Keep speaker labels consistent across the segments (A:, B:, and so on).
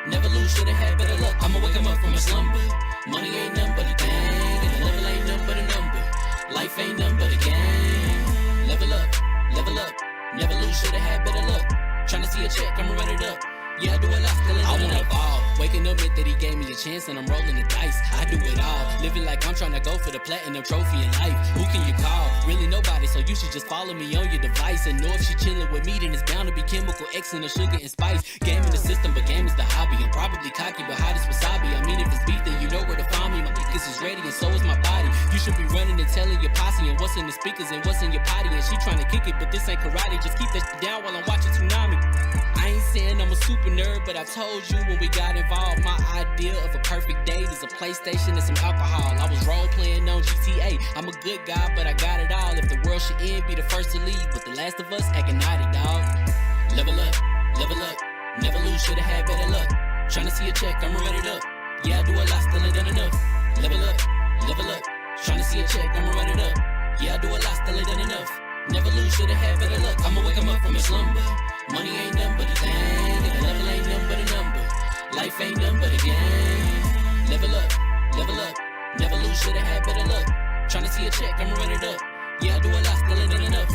A: Never lose, should've had better luck. I'ma wake him up from a slumber. Money ain't nothing but a thing, and the level ain't nothing but a number. Life ain't nothing but a game. Level up, level up. Never lose, should've had better luck. Tryna see a check, I'ma run it up. Yeah, I do a lot, still I wanna evolve. Waking up meant that he gave me a chance and I'm rolling the dice. I do it all, living like I'm tryna go for the platinum trophy in life. Who can you call? Really nobody, so you should just follow me on your device. And know if she chillin' with me, then it's bound to be chemical X and the sugar and spice. Game in the system, but game is the hobby. I'm probably cocky, but hot as wasabi. I mean, if it's beef, then you know where to find me. My niggas is ready and so is my body. You should be running and telling your posse and what's in the speakers and what's in your potty. And she tryna kick it, but this ain't karate. Just keep that shit down while I'm watching Tsunami. I ain't saying I'm a super nerd, but I told you when we got involved, my idea of a perfect date is a PlayStation and some alcohol. I was role playing on GTA. I'm a good guy, but I got it all. If the world should end, be the first to leave, but the last of us acting naughty, dog. Level up, level up. Never lose, should've had better luck. Tryna see a check, I'ma run it up. Yeah, I do a lot, still ain't done enough. Level up, level up. Tryna see a check, I'ma run it up. Yeah, I do a lot, still ain't done enough. Never lose, should've had better luck. I'ma wake him up from a slumber. Money ain't nothing but a thing, and the level ain't nothing but a number. Life ain't nothing but a game. Level up, level up. Never lose, should've had better luck. Tryna see a check, I'ma run it up. Yeah, I do a lot, still ain't done enough.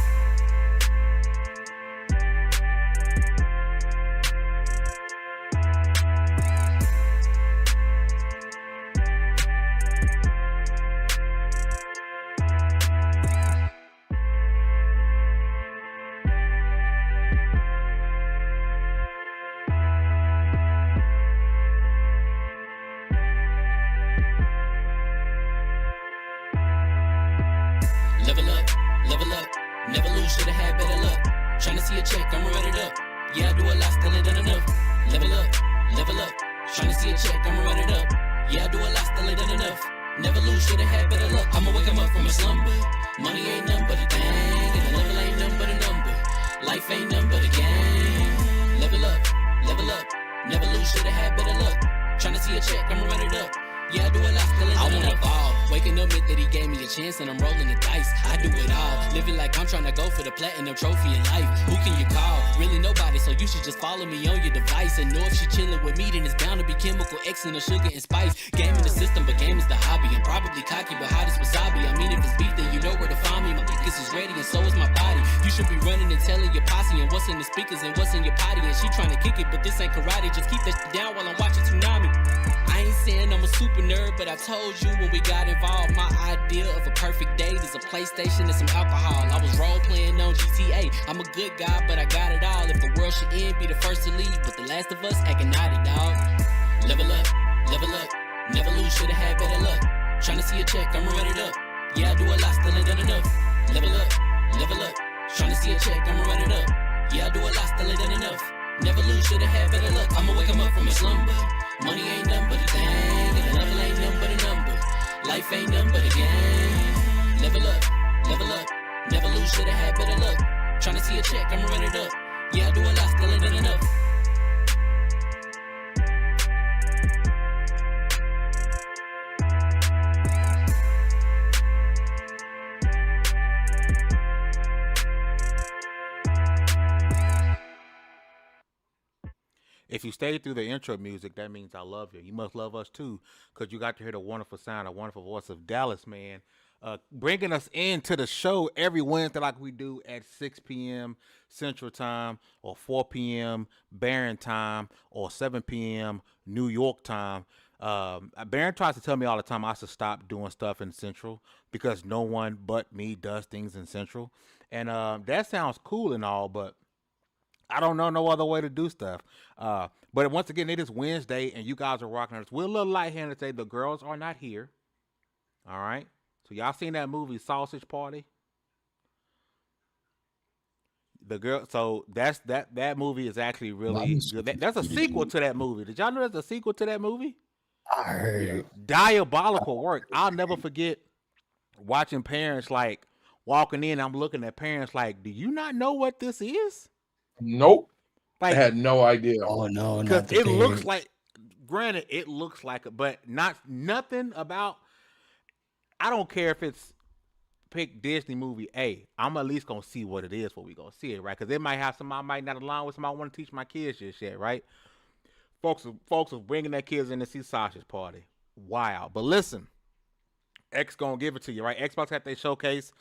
A: Level up, never lose, should've had better luck. Tryna see a check, I'ma run it up. Yeah, I do a lot, still ain't done enough. Level up, level up. Tryna see a check, I'ma run it up. Yeah, I do a lot, still ain't done enough. Never lose, should've had better luck. I'ma wake him up from a slumber. Money ain't nothing but a thing, and the level ain't nothing but a number. Life ain't nothing but a game. Level up, level up. Never lose, should've had better luck. Tryna see a check, I'ma run it up. Yeah, I do a lot, still ain't done enough. I wanna evolve. Waking up meant that he gave me a chance and I'm rolling the dice. I do it all, living like I'm tryna go for the platinum trophy in life. Who can you call? Really nobody, so you should just follow me on your device. And know if she chillin' with me, then it's bound to be chemical X and the sugar and spice. Game in the system, but game is the hobby. I'm probably cocky, but hot as wasabi. I mean, if it's beef, then you know where to find me. My niggas is ready and so is my body. You should be running and telling your posse and what's in the speakers and what's in your potty. And she tryna kick it, but this ain't karate. Just keep that shit down while I'm watching Tsunami. I ain't saying I'm a super nerd, but I told you when we got involved, my idea of a perfect date is a PlayStation and some alcohol. I was role playing on GTA. I'm a good guy, but I got it all. If the world should end, be the first to leave, but the last of us acting naughty, dog. Level up, level up. Never lose, should've had better luck. Tryna see a check, I'ma run it up. Yeah, I do a lot, still ain't done enough. Level up, level up. Tryna see a check, I'ma run it up. Yeah, I do a lot, still ain't done enough. Never lose, should've had better luck. I'ma wake him up from a slumber. Money ain't nothing but a thing, and the level ain't nothing but a number. Life ain't nothing but a game. Level up, level up. Never lose, should've had better luck. Tryna see a check, I'ma run it up. Yeah, I do a lot, still ain't done enough.
B: If you stayed through the intro music, that means I love you. You must love us too, because you got to hear the wonderful sound, the wonderful voice of Dallas, man. Bringing us into the show every Wednesday like we do at 6 p.m. Central Time or 4 p.m. Barron Time or 7 p.m. New York Time. Barron tries to tell me all the time I should stop doing stuff in Central because no one but me does things in Central. And that sounds cool and all, but I don't know no other way to do stuff. But once again, it is Wednesday, and you guys are rocking us. We're a little lightheaded today. The girls are not here. All right? So y'all seen that movie, Sausage Party? So that movie is actually really good. There's a sequel to that movie. Did y'all know there's a sequel to that movie?
C: I heard.
B: Diabolical work. I'll never forget watching parents like walking in. I'm looking at parents like, do you not know what this is?
C: Nope.
B: Like,
C: I had no idea.
D: Oh no,
B: because it looks like. Granted, it looks like it, but nothing about. I don't care if it's pick Disney movie A. I'm at least gonna see what it is before we gonna see it, right? Because it might have some I might not align with some I want to teach my kids this shit, right? Folks are bringing their kids in to see Sasha's party. Wow. But listen, X gonna give it to you, right? Xbox had their showcase.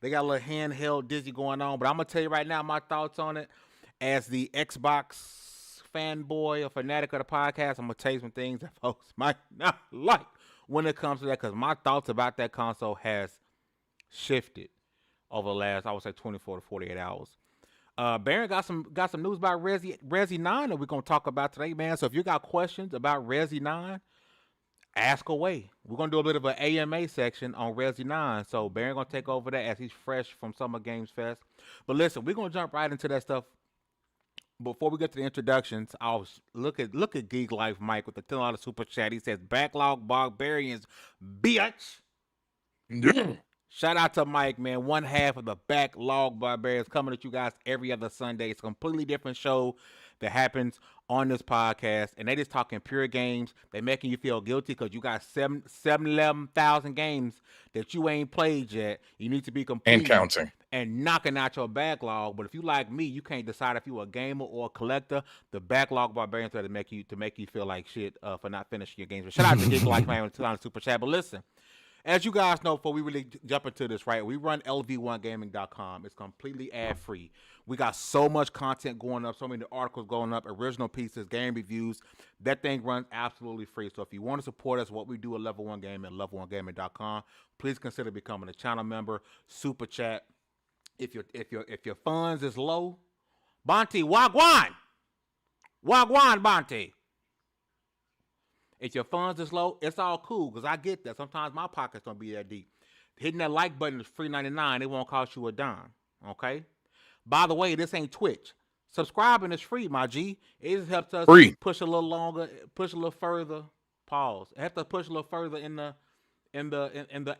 B: They got a little handheld Disney going on, but I'm gonna tell you right now my thoughts on it. As the Xbox fanboy or fanatic of the podcast, I'm gonna tell you some things that folks might not like when it comes to that, because my thoughts about that console has shifted over the last, I would say, 24 to 48 hours. Baron got some news about Resi 9 that we're gonna talk about today, man. So if you got questions about Resi 9, ask away. We're gonna do a bit of an AMA section on Resi 9. So Baron gonna take over that as he's fresh from Summer Games Fest. But listen, we're gonna jump right into that stuff. Before we get to the introductions, I'll look at Geek Life Mike with the $10 super chat. He says, "Backlog Barbarians, bitch."
C: Yeah.
B: Shout out to Mike, man. One half of the Backlog Barbarians coming at you guys every other Sunday. It's a completely different show that happens on this podcast, and they just talking pure games. They making you feel guilty because you got 11,000 games that you ain't played yet. You need to be complete
C: And counting.
B: and knocking out your backlog. But if you like me, you can't decide if you a gamer or a collector. The Backlog Barbarians are to make you feel like shit for not finishing your games. But shout out to Geek Life Man with $2 super chat. But listen. As you guys know, before we really jump into this, right, we run Lv1gaming.com. It's completely ad-free. We got so much content going up, so many articles going up, original pieces, game reviews. That thing runs absolutely free. So if you want to support us, what we do at Level 1 Gaming at Lv1gaming.com, please consider becoming a channel member, super chat. If your funds is low, Bonte, wagwan, Bonte. If your funds is low, it's all cool because I get that. Sometimes my pockets don't be that deep. Hitting that like button is free $99. It won't cost you a dime. Okay? By the way, this ain't Twitch. Subscribing is free, my G. It just helps us push a little longer, push a little further. Pause. It has to push a little further in the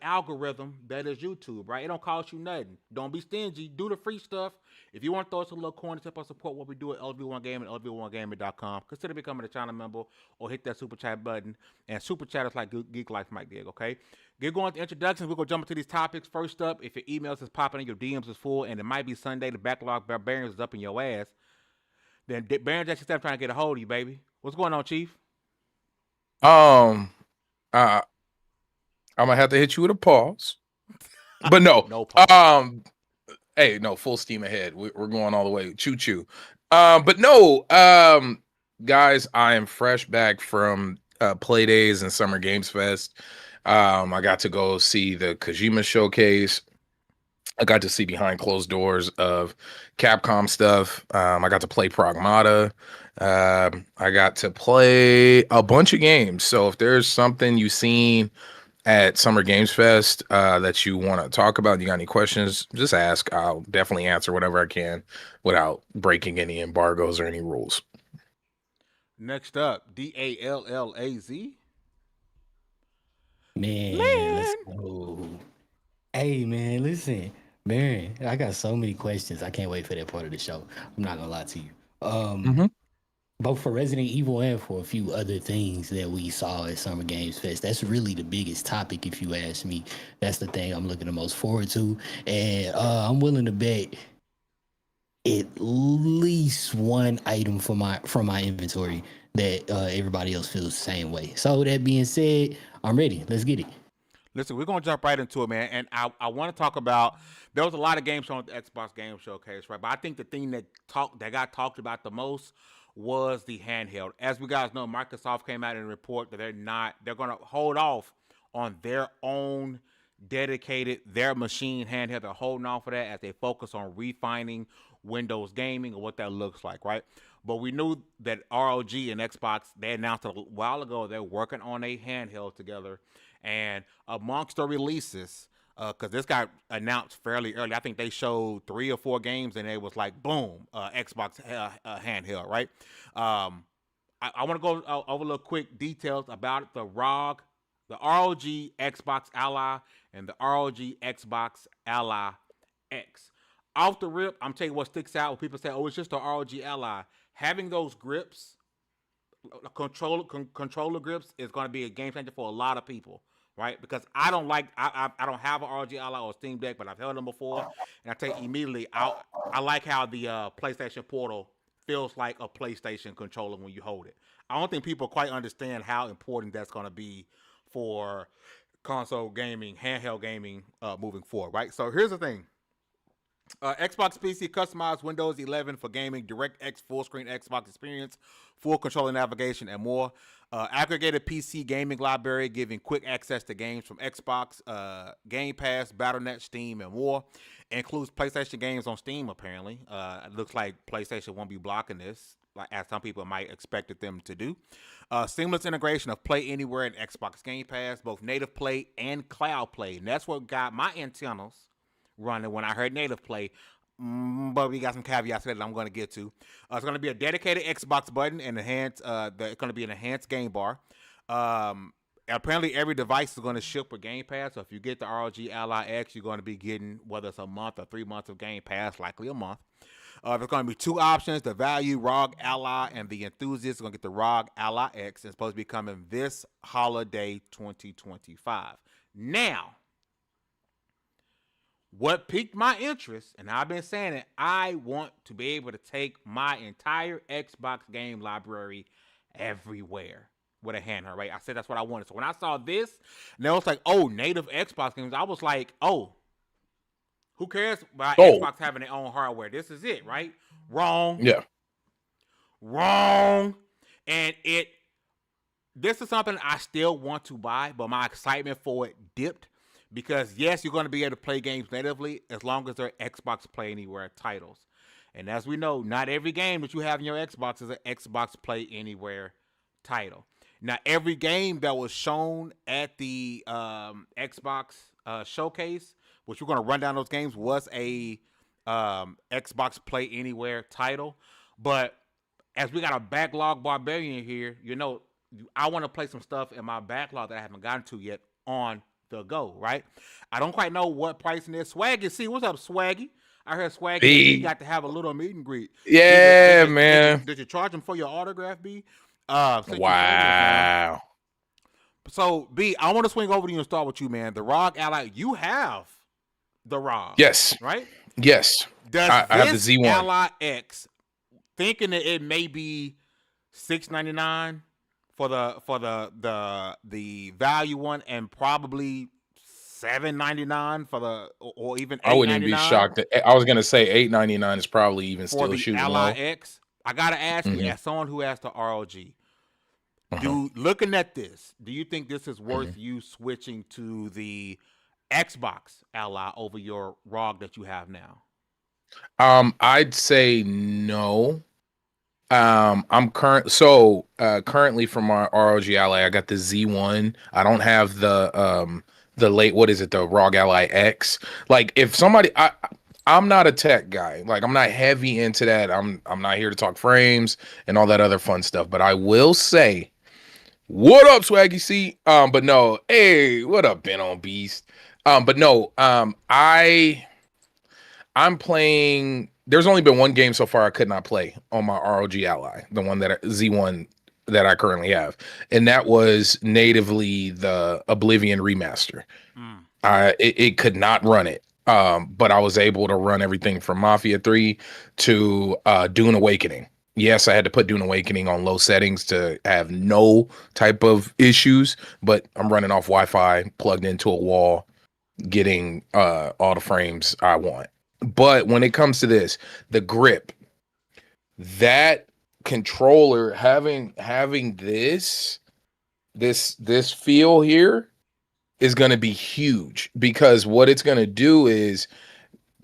B: algorithm that is YouTube, right? It don't cost you nothing. Don't be stingy. Do the free stuff. If you want to throw us a little coin to help us support what we do at Lv1 Gaming, Lv1gaming.com, consider becoming a channel member or hit that super chat button. And super chat is like Geek Life Mike did, okay? Get going to introductions. We're going to jump into these topics. First up, if your emails is popping and your DMs is full and it might be Sunday, the Backlog Barbarians is up in your ass, then Baron Jackson Steph trying to get a hold of you, baby. What's going on, Chief?
C: I'm gonna have to hit you with a pause, but no,
B: No pause.
C: Hey, no, full steam ahead. We're going all the way, choo choo. But no, guys, I am fresh back from Play Days and Summer Games Fest. I got to go see the Kojima showcase. I got to see behind closed doors of Capcom stuff. I got to play Pragmata. I got to play a bunch of games. So if there's something you've seen at Summer Games Fest that you want to talk about, you got any questions, just ask. I'll definitely answer whatever I can without breaking any embargoes or any rules.
B: Next up, DALLAZ.
D: Man, let's go. Hey, man, listen, Baron, I got so many questions. I can't wait for that part of the show. I'm not gonna lie to you. Both for Resident Evil and for a few other things that we saw at Summer Games Fest. That's really the biggest topic, if you ask me. That's the thing I'm looking the most forward to. And I'm willing to bet at least one item from my inventory that everybody else feels the same way. So that being said, I'm ready. Let's get it.
B: Listen, we're going to jump right into it, man. And I want to talk about, there was a lot of games shown at the Xbox Game Showcase, right? But I think the thing that got talked about the most was the handheld. As we guys know, Microsoft came out and report that they're going to hold off on their own dedicated, their machine handheld. They're holding off for that as they focus on refining Windows gaming and what that looks like, right? But we knew that ROG and Xbox, they announced a while ago they're working on a handheld together. And amongst the releases, because this got announced fairly early, I think they showed 3 or 4 games, and it was like, boom, Xbox handheld, right? I want to go over a little quick details about it. The ROG Xbox Ally and the ROG Xbox Ally X. Off the rip, I'm telling you what sticks out when people say, oh, it's just the ROG Ally. Having those grips, controller grips, is going to be a game changer for a lot of people, right? Because I don't have an ROG Ally or Steam Deck, but I've held them before, and I tell you immediately, I like how the PlayStation Portal feels like a PlayStation controller when you hold it. I don't think people quite understand how important that's going to be for console gaming, handheld gaming moving forward, right? So here's the thing. Xbox PC customized Windows 11 for gaming, DirectX full screen Xbox experience, full controller navigation, and more. Aggregated PC gaming library giving quick access to games from Xbox, Game Pass, Battle.net, Steam, and more. Includes PlayStation games on Steam, apparently. It looks like PlayStation won't be blocking this, like as some people might expect them to do. Seamless integration of Play Anywhere and Xbox Game Pass, both native play and cloud play. And that's what got my antennas running when I heard native play. But we got some caveats that I'm going to get to. It's going to be a dedicated Xbox button and it's going to be an enhanced game bar. Apparently, every device is going to ship with Game Pass. So if you get the ROG Ally X, you're going to be getting whether it's a month or 3 months of Game Pass, likely a month. There's going to be two options: the Value ROG Ally and the Enthusiast. Going to get the ROG Ally X. It's supposed to be coming this holiday 2025. Now, what piqued my interest, and I've been saying it, I want to be able to take my entire Xbox game library everywhere with a handheld, right? I said that's what I wanted. So when I saw this, and it was like, oh, native Xbox games, I was like, oh, who cares about Xbox having their own hardware? This is it, right? Wrong.
C: Yeah.
B: Wrong. And this is something I still want to buy, but my excitement for it dipped. Because, yes, you're going to be able to play games natively as long as they're Xbox Play Anywhere titles. And as we know, not every game that you have in your Xbox is an Xbox Play Anywhere title. Now, every game that was shown at the Xbox showcase, which we're going to run down those games, was a Xbox Play Anywhere title. But as we got a backlog barbarian here, I want to play some stuff in my backlog that I haven't gotten to yet on the go, right? I don't quite know what pricing is. Swaggy, see, what's up, Swaggy? I heard Swaggy B got to have a little meet and greet.
C: Yeah, man.
B: Did you charge him for your autograph, B?
C: Wow.
B: So, B, I want to swing over to you and start with you, man. The ROG Ally, you have the ROG.
C: Yes.
B: Right?
C: Yes. I have the Z1.
B: Ally X, thinking that it may be $699 for the value one, and probably $799 for the, or even $899.
C: I wouldn't even be shocked. I was gonna say $899 is probably even still shooting low.
B: Ally X. I gotta ask you, as someone who has the ROG, looking at this, do you think this is worth you switching to the Xbox Ally over your ROG that you have now?
C: I'd say no. I'm currently from our ROG Ally, I got the Z1. I don't have the the ROG Ally X. Like, if somebody, I'm not a tech guy. Like, I'm not heavy into that. I'm not here to talk frames and all that other fun stuff. But I will say, what up, Swaggy C? But no, hey, what up, Ben on Beast? But no, I'm playing. There's only been one game so far I could not play on my ROG Ally, the one Z1 that I currently have, and that was natively the Oblivion remaster. It could not run it, but I was able to run everything from Mafia 3 to Dune Awakening. Yes, I had to put Dune Awakening on low settings to have no type of issues, but I'm running off Wi-Fi, plugged into a wall, getting all the frames I want. But when it comes to this, the grip, that controller having this feel here is going to be huge, because what it's going to do is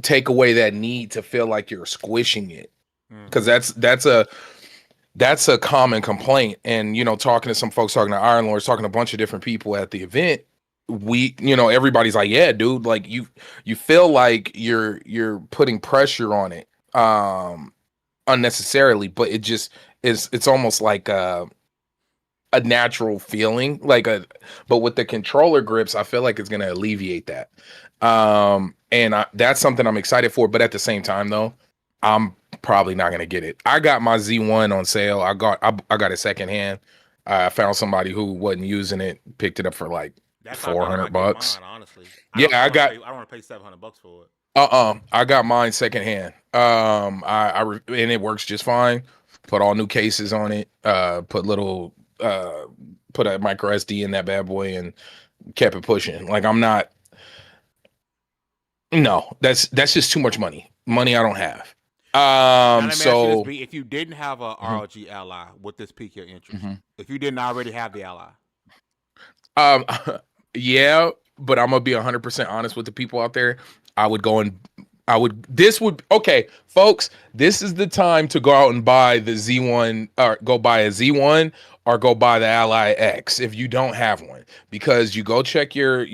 C: take away that need to feel like you're squishing it, because that's a common complaint. And talking to some folks, talking to Iron Lords, talking to a bunch of different people at the event, everybody's like, yeah, dude, like you feel like you're putting pressure on it unnecessarily, but it just is, it's almost like a natural feeling, but with the controller grips, I feel like it's going to alleviate that. And that's something I'm excited for, but at the same time though, I'm probably not going to get it. I got my Z1 on sale. I got it secondhand. I found somebody who wasn't using it, picked it up for like $400.
B: Mine, honestly.
C: I don't want to
B: pay $700 for it.
C: I got mine secondhand. And it works just fine. Put all new cases on it. Put a micro SD in that bad boy and kept it pushing. Like I'm not. No, that's just too much money. Money I don't have.
B: Now let me ask you this,
C: So
B: B. If you didn't have a
C: Mhm,
B: ROG Ally, would this pique your interest?
C: mhm.
B: If you didn't already have the Ally,
C: Um, yeah, but I'm gonna be 100% honest with the people out there. I would go and okay, folks. This is the time to go out and buy the Z1, or go buy a Z1, or go buy the Ally X if you don't have one, because you go check your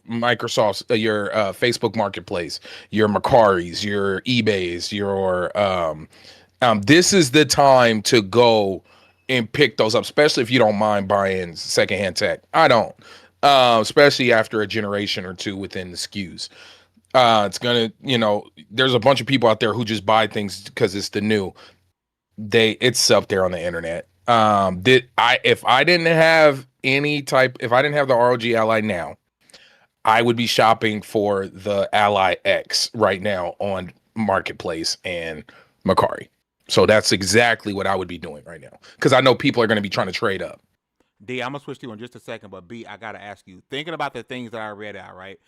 C: Microsoft, your Facebook Marketplace, your Mercaris, your eBays, your this is the time to go and pick those up, especially if you don't mind buying secondhand tech. I don't, especially after a generation or two within the SKUs. It's gonna, there's a bunch of people out there who just buy things because it's the new. It's up there on the internet. If I didn't have if I didn't have the ROG Ally now, I would be shopping for the Ally X right now on Marketplace and Macari. So that's exactly what I would be doing right now, because I know people are going to be trying to trade up.
B: D, I'm gonna switch to you in just a second, but B, I gotta ask you. Thinking about the things that I read out, right?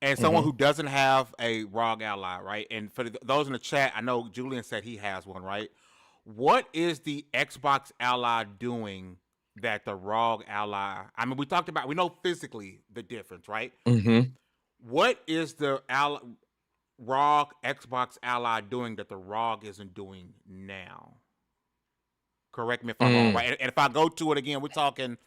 B: And someone
C: Hmm.
B: who doesn't have a ROG Ally, right? And for those in the chat, I know Julian said he has one, right? What is the Xbox Ally doing that the ROG Ally? I mean, we know physically the difference, right?
C: Hmm.
B: What is the ROG Xbox Ally doing that the ROG isn't doing now? Correct me if I'm wrong,
C: Mm.
B: right? And if I go to it again, we're talking.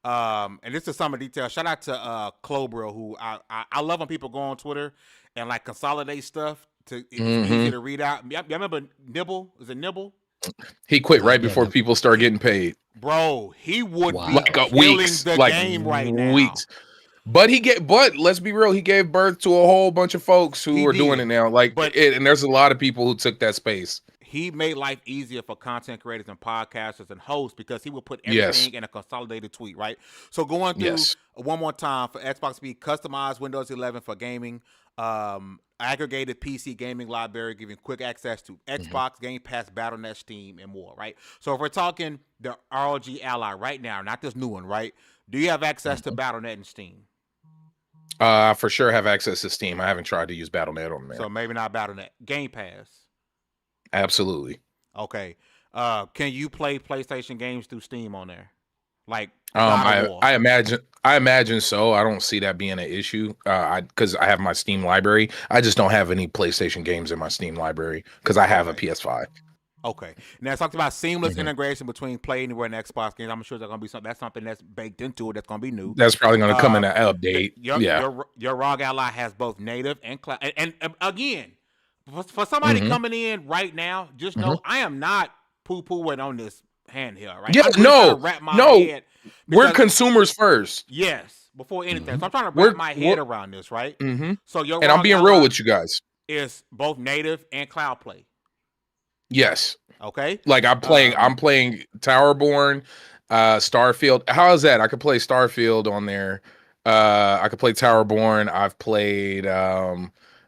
B: And this is some of the details. Shout out to Clobro, who I love when people go on Twitter and like consolidate stuff to it's easy
C: Hmm.
B: to read out. You remember Nibble? Is it Nibble?
C: He quit right
D: Yeah,
C: before people start getting paid,
B: Bro, he would be
C: like
D: wow.
B: killing the game right now.
C: weeks. But let's be real, he gave birth to a whole bunch of folks who
B: He
C: are doing
B: did,
C: it now.
B: but
C: And there's a lot of people who took that space.
B: he made life easier for content creators and podcasters and hosts because he would put
C: Yes,
B: everything in a consolidated tweet, right? So going through
C: yes.
B: one more time for Xbox Speed, customized Windows 11 for gaming, aggregated PC gaming library, giving quick access to
C: Hmm.
B: Xbox, Game Pass, Battle.net, Steam, and more, right? So if we're talking the ROG Ally right now, not this new one, right? Do you have access to
C: Hmm.
B: Battle.net and Steam?
C: I for sure have access to Steam. I haven't tried to use Battle.net on
B: So
C: there.
B: maybe not Battle.net. Game Pass.
C: Absolutely.
B: Okay. Can you play PlayStation games through Steam on there? Like God of War.
C: I imagine so. I don't see that being an issue. Because I have my Steam library. I just don't have any PlayStation games in my Steam library because I have a
B: Okay.
C: PS5.
B: Okay. Now it's talked about seamless
C: Hmm.
B: integration between Play Anywhere and Xbox games. I'm sure there's gonna be something that's baked into it that's gonna be new.
C: That's probably going to come in an update.
B: Your
C: Yeah.
B: your ROG Ally has both native and cloud. And again, for somebody
C: Hmm.
B: coming in right now, just
C: Hmm.
B: know I am not poo pooing on this handheld. Right?
C: Yeah.
B: I'm really trying to
C: No.
B: wrap my
C: No.
B: head
C: We're
B: because
C: consumers first.
B: yes, before anything.
D: Hmm.
B: So I'm trying to wrap
C: We're.
B: my
C: we're
B: head around this. Right?
C: hmm
B: So your
C: And I'm
B: ROG
C: being real
B: Ally
C: with you guys.
B: is both native and cloud play.
C: Yes.
B: Okay.
C: Like I'm playing Towerborn, Starfield. How is that? I could play Starfield on there. I could play Towerborn. I've played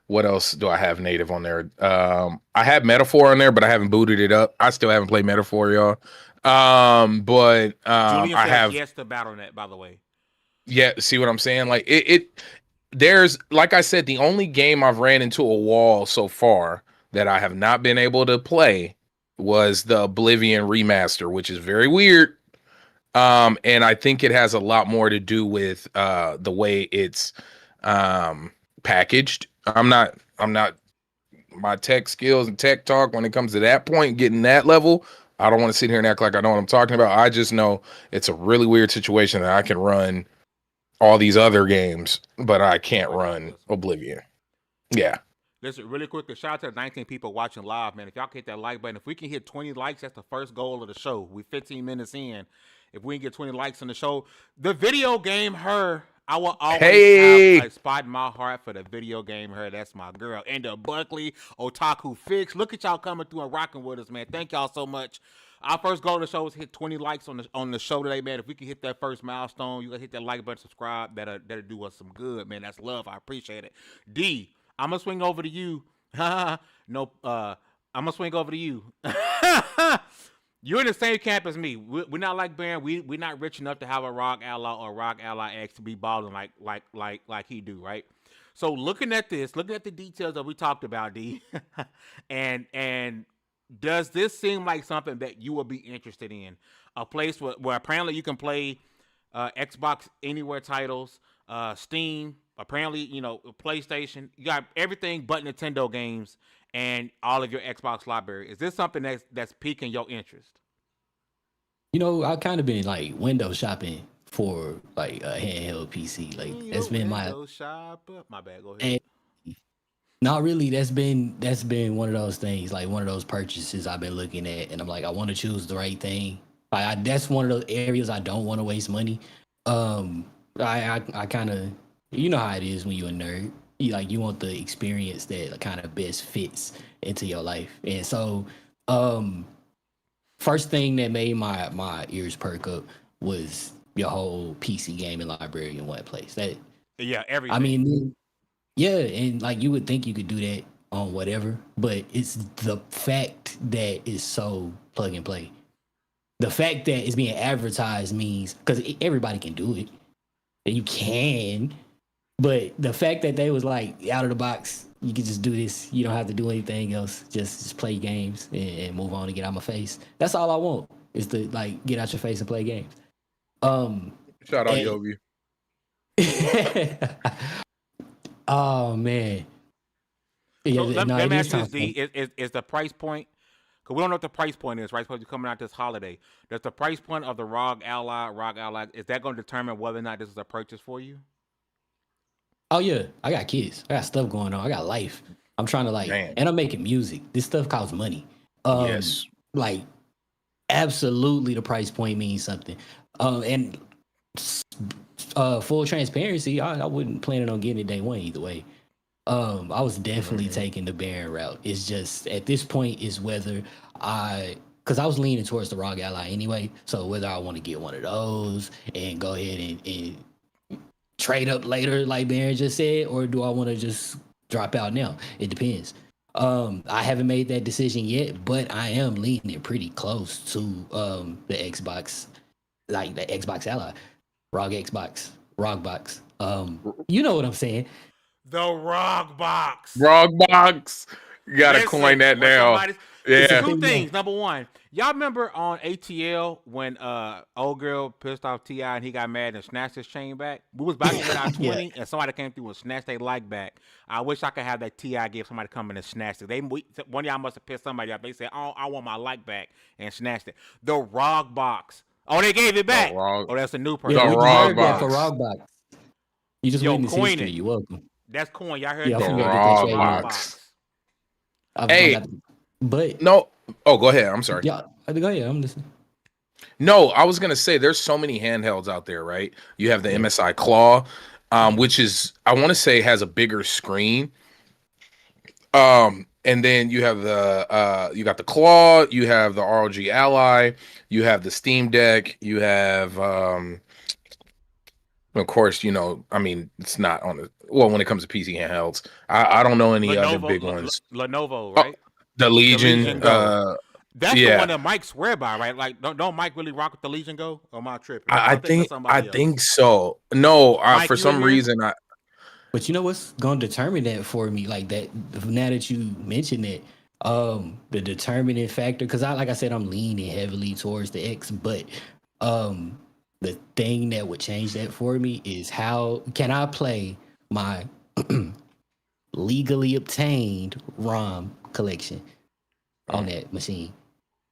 C: what else do I have native on there? I have Metaphor on there, but I haven't booted it up. I still haven't played Metaphor, y'all. But
B: Julian
C: I
B: says
C: have
B: yes to Battle.net, by the way.
C: yeah, see what I'm saying? Like there's like I said, the only game I've ran into a wall so far that I have not been able to play was the Oblivion remaster, which is very weird. And I think it has a lot more to do with the way it's packaged. I'm not my tech skills and tech talk when it comes to that point, getting that level. I don't want to sit here and act like I know what I'm talking about. I just know it's a really weird situation that I can run all these other games, but I can't
B: Without
C: run
B: this one.
C: Oblivion. Yeah.
B: Listen, really quick, a shout out to the 19 people watching live, man. If y'all can hit that like button, if we can hit 20 likes, that's the first goal of the show. We 15 minutes in. If we can get 20 likes on the show, the video game her, I will always
C: Hey.
B: have a spot in my heart for the video game her. That's my girl. And the Buckley Otaku Fix. Look at y'all coming through and rocking with us, man. Thank y'all so much. Our first goal of the show is hit 20 likes on the show today, man. If we can hit that first milestone, you gotta hit that like button, subscribe. That'll do us some good, man. That's love. I appreciate it. D, I'm gonna swing over to you. No, I'm gonna swing over to you. You're in the same camp as me. We're not like Baron. We're not rich enough to have a ROG Ally or ROG Ally X to be balling like he do, right? So looking at this, looking at the details that we talked about, D, and does this seem like something that you would be interested in? A place where apparently you can play Xbox Anywhere titles, Steam, apparently, PlayStation. You got everything but Nintendo games and all of your Xbox library. Is this something that's piquing your interest?
D: I've kind of been like window shopping for like a handheld PC. Like that's been my
B: shop. My bad. Go ahead.
D: Not really. That's been one of those things, like one of those purchases I've been looking at, and I'm like, I want to choose the right thing. That's one of those areas I don't want to waste money. I kind of, you know how it is when you're a nerd. You want the experience that kind of best fits into your life, and so first thing that made my ears perk up was your whole PC gaming library in one place.
B: Everything.
D: I mean. Yeah, and like you would think you could do that on whatever, but it's the fact that it's so plug and play. The fact that it's being advertised means because everybody can do it, and you can, but the fact that they was like out of the box, you can just do this. You don't have to do anything else. Just play games and move on and get out my face. That's all I want is to like get out your face and play games.
C: Shout out Yogi.
D: Oh man!
B: Yeah, so let me ask you this: D, is the price point? Because we don't know what the price point is, right? Supposed to be coming out this holiday. Does the price point of the ROG Ally, is that going to determine whether or not this is a purchase for you?
D: Oh yeah, I got kids. I got stuff going on. I got life. I'm trying to and I'm making music. This stuff costs money.
C: Yes.
D: Like, absolutely, the price point means something. And. Full transparency, I wasn't planning on getting it day one either way. I was definitely taking the Baron route. It's just at this point is whether because I was leaning towards the ROG Ally anyway, so whether I want to get one of those and go ahead and trade up later, like Baron just said, or do I want to just drop out now? It depends. I haven't made that decision yet, but I am leaning pretty close to the Xbox, like the Xbox Ally. ROG Xbox, ROG box. You know what I'm saying?
B: The ROG box.
C: ROG box. You gotta coin that now.
B: Yeah. Two things. Number one, y'all remember on ATL when old girl pissed off T.I. and he got mad and snatched his chain back? We was about to hit our 20 and somebody came through and snatched their like back. I wish I could have that T.I. give somebody come in and snatch it. One of y'all must have pissed somebody off. They said, "Oh, I want my like back," and snatched it. The ROG box. Oh, they gave it back. Oh, that's a new person.
C: The ROG box.
D: For ROG box. You just witnessed history. You're welcome.
B: That's coin. Y'all heard
C: that?
B: The
C: ROG box.
D: Hey, but
C: no. Oh, go ahead. I'm sorry.
D: Yeah, go ahead. I'm listening.
C: No, I was gonna say there's so many handhelds out there, right? You have the MSI Claw, which is I want to say has a bigger screen. And then you have you got the Claw, you have the ROG Ally, you have the Steam Deck, you have of course, I mean, it's not on when it comes to PC handhelds. I don't know any other big ones.
B: Lenovo, right?
C: The Legion.
B: That's the one that Mike swear by, right? Like, don't Mike really rock with the Legion Go? Or am I tripping?
C: I think so. No, Mike, for some reason
D: But you know what's gonna determine that for me, like that. Now that you mentioned it, the determining factor, because like I said, I'm leaning heavily towards the X, but the thing that would change that for me is how can I play my legally obtained ROM collection on that machine?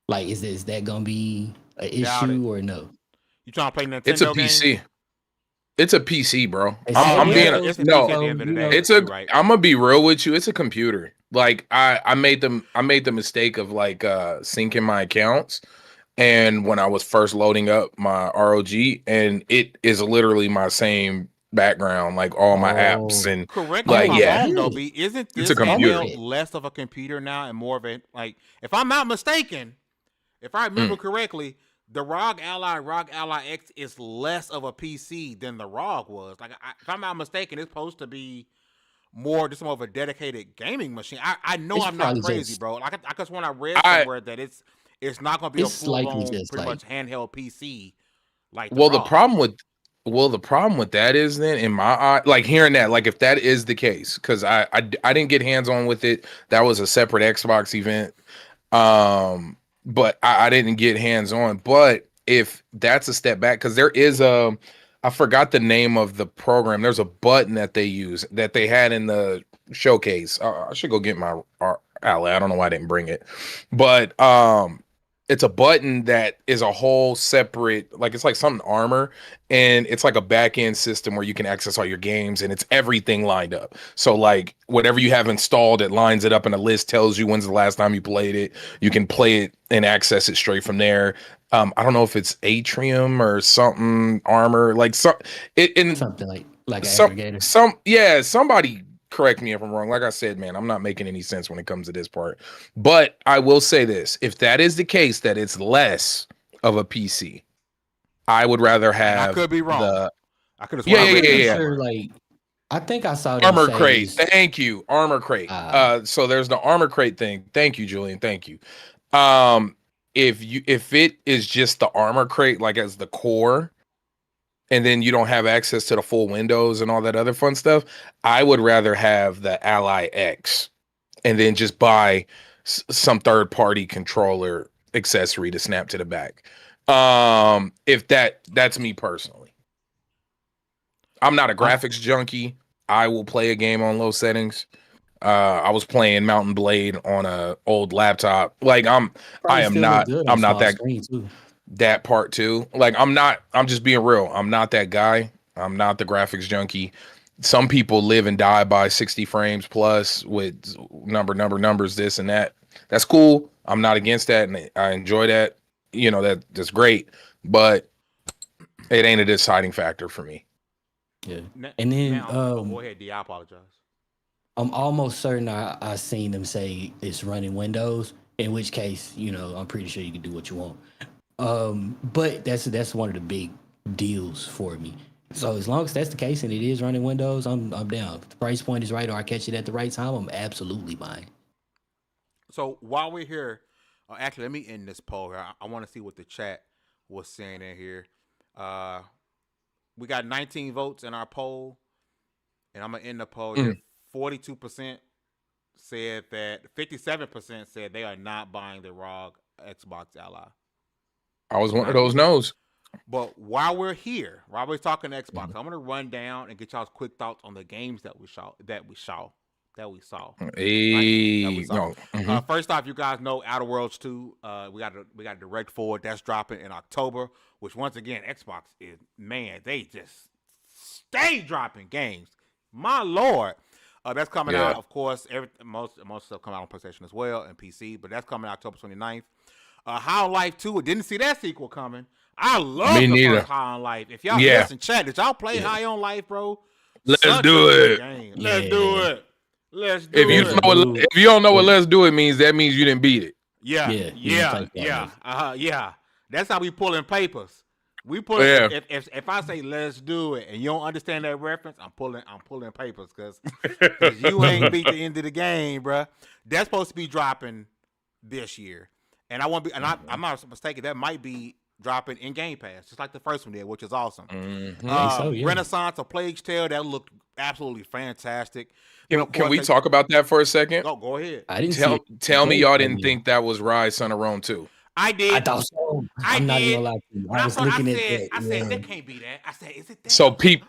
D: Like, is that gonna be an issue or no?
B: You trying to play Nintendo?
C: It's a PC. Game? It's a PC, bro. I'm gonna be real with you. It's a computer. Like I made the mistake of like syncing my accounts, and when I was first loading up my ROG, and it is literally my same background, like all my apps and
B: correct. Like wrong, isn't this
C: a computer
B: less of a computer now and more of a like? If I'm not mistaken, if I remember correctly. The ROG Ally X is less of a PC than the ROG was. Like, if I'm not mistaken, it's supposed to be just more of a dedicated gaming machine. I know
D: It's
B: I'm not
D: probably
B: crazy,
D: just
B: bro. Like I guess when I read
C: I
B: somewhere that it's not gonna be a
D: it's
B: full
D: likely
B: blown,
D: just
B: pretty
D: like
B: much handheld PC like the
C: well, the
B: ROG.
C: problem with that is then in my eye, like hearing that, like if that is the case, because I didn't get hands on with it. That was a separate Xbox event. But I didn't get hands on. But if that's a step back, because there is I forgot the name of the program. There's a button that they use that they had in the showcase. I should go get my ally. I don't know why I didn't bring it, but it's a button that is a whole separate, like it's like something armor, and it's like a back end system where you can access all your games, and it's everything lined up. So like whatever you have installed, it lines it up, and a list tells you when's the last time you played it. You can play it and access it straight from there. I don't know if it's Atrium or something armor, like
D: something like an
C: some
D: aggregator.
C: somebody correct me if I'm wrong. Like I said, man, I'm not making any sense when it comes to this part. But I will say this: if that is the case, that it's less of a PC, I would rather
B: And I
C: have
B: could be wrong.
C: the
B: I could have
C: yeah,
B: sworn I
C: yeah,
B: read
C: yeah,
B: that
C: yeah.
D: Sure,
B: somewhere.
D: like I think I saw them
C: Armor
D: say
C: crate.
D: it's,
C: Thank you. Armor crate.
D: uh,
C: So there's the armor crate thing. Thank you, Julian. Thank you. If it is just the armor crate, like as the core, and then you don't have access to the full windows and all that other fun stuff, I would rather have the Ally X and then just buy some third party controller accessory to snap to the back. If that's me personally. I'm not a graphics junkie. I will play a game on low settings. I was playing Mountain Blade on a old laptop. Like I
D: probably
C: am
D: still look
C: not
D: good on
C: I'm not
D: small
C: that
D: screen too.
C: that part too. Like I'm just being real. I'm not that guy. I'm not the graphics junkie. Some people live and die by 60 frames plus with numbers, this and that. That's cool. I'm not against that, and I enjoy that. That's great, but it ain't a deciding factor for me.
D: Yeah, and then
B: Now, go ahead, D. I apologize.
D: I'm almost certain I seen them say it's running Windows. In which case, I'm pretty sure you can do what you want. But that's one of the big deals for me. So as long as that's the case and it is running Windows, I'm down. If the price point is right or I catch it at the right time, I'm absolutely buying.
B: So while we're here, actually, let me end this poll here. I want to see what the chat was saying in here. We got 19 votes in our poll, and I'm gonna end the poll here. 42% said that 57% said they are not buying the ROG Xbox Ally.
C: I was one of those no's.
B: But while we're here, while we're talking Xbox, I'm gonna run down and get y'all's quick thoughts on the games that we saw.
C: Hey, no.
B: First off, you guys know Outer Worlds 2. We got a direct forward that's dropping in October. Which once again, Xbox is they just stay dropping games. My lord, that's coming out. Of course, most stuff come out on PlayStation as well and PC, but that's coming October 29th. Half-Life 2. Didn't see that sequel coming. I love the first High on Life. If y'all listen, chat, did y'all play High on Life, bro?
C: Let's do it.
B: Let's do it.
C: If you don't know what let's do it means, that means you didn't beat it.
B: Yeah. That's how we pulling papers. We pull if I say let's do it and you don't understand that reference, I'm pulling papers because you ain't beat the end of the game, bro. That's supposed to be dropping this year. And I won't be, and I'm not mistaken, that might be dropping in Game Pass, just like the first one did, which is awesome. Renaissance, A Plague's Tale, that looked absolutely fantastic.
C: Can we talk about that for a second?
B: Oh, go ahead.
D: I didn't
C: tell me y'all didn't think that was Rise, Son of Rome 2.
B: I did.
D: I thought so. I'm not even gonna lie to you. I was looking at that.
B: I said that can't be that. I said, is it that?
C: So peep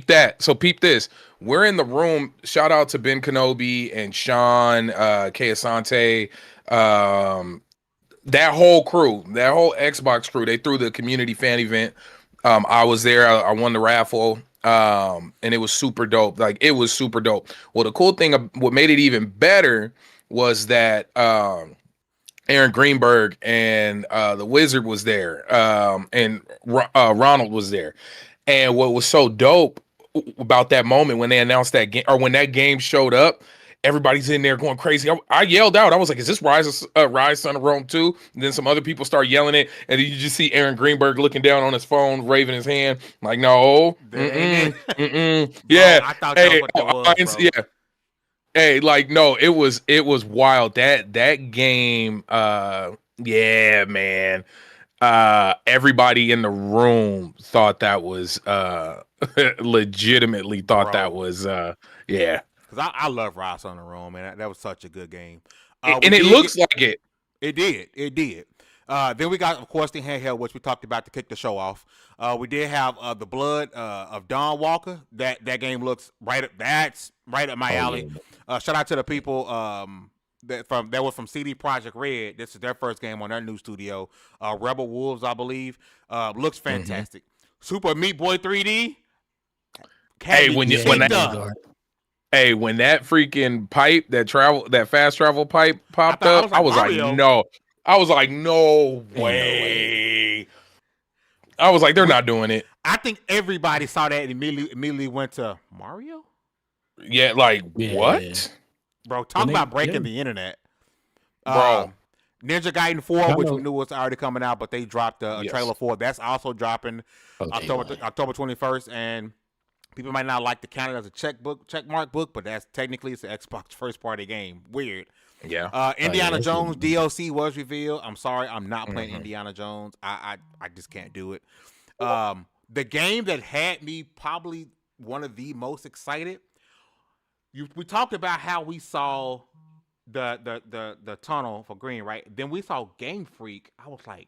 C: that. So peep this. We're in the room. Shout out to Ben Kenobi and Sean, Kay Asante, that whole crew, that whole Xbox crew. They threw the community fan event. I was there. I won the raffle. And it was super dope. Like, it was super dope. Well, the cool thing, what made it even better was that Aaron Greenberg and the Wizard was there, and Ronald was there. And what was so dope about that moment when they announced that game, or when that game showed up, everybody's in there going crazy. I yelled out. I was like, "Is this Rise Son of Rome 2?" And then some other people start yelling it, and then you just see Aaron Greenberg looking down on his phone, waving his hand, like, "No, yeah."
B: I thought
C: Hey,
B: that was what that was, bro.
C: yeah. Hey, like, no, it was wild. That game, yeah, man. Everybody in the room thought that was legitimately thought that was yeah.
B: Because I love Rise on the Room, man. That was such a good game.
C: And it looks like it.
B: It did. Then we got, of course, the handheld, which we talked about to kick the show off. We did have the Blood of Don Walker. That game looks that's right up my alley. Yeah. Shout out to the people that were from CD Projekt Red. This is their first game on their new studio. Rebel Wolves, I believe. Looks fantastic. Super Meat Boy 3D.
C: Hey, when that freaking pipe, that fast travel pipe popped up, I was like, no. I was like, no way. I was like, they're not doing it.
B: I think everybody saw that and immediately went to Mario.
C: Yeah, like what?
B: Bro, talk about breaking the internet. Bro. Ninja Gaiden 4, which we knew was already coming out, but they dropped a trailer for it. That's also dropping October 21st, and people might not like to count it as a checkmark book, but it's an Xbox first party game. Weird.
C: Yeah.
B: Indiana Jones DLC was revealed. I'm sorry, I'm not playing Indiana Jones. I just can't do it. The game that had me probably one of the most excited. We talked about how we saw the tunnel for green, right? Then we saw Game Freak. I was like,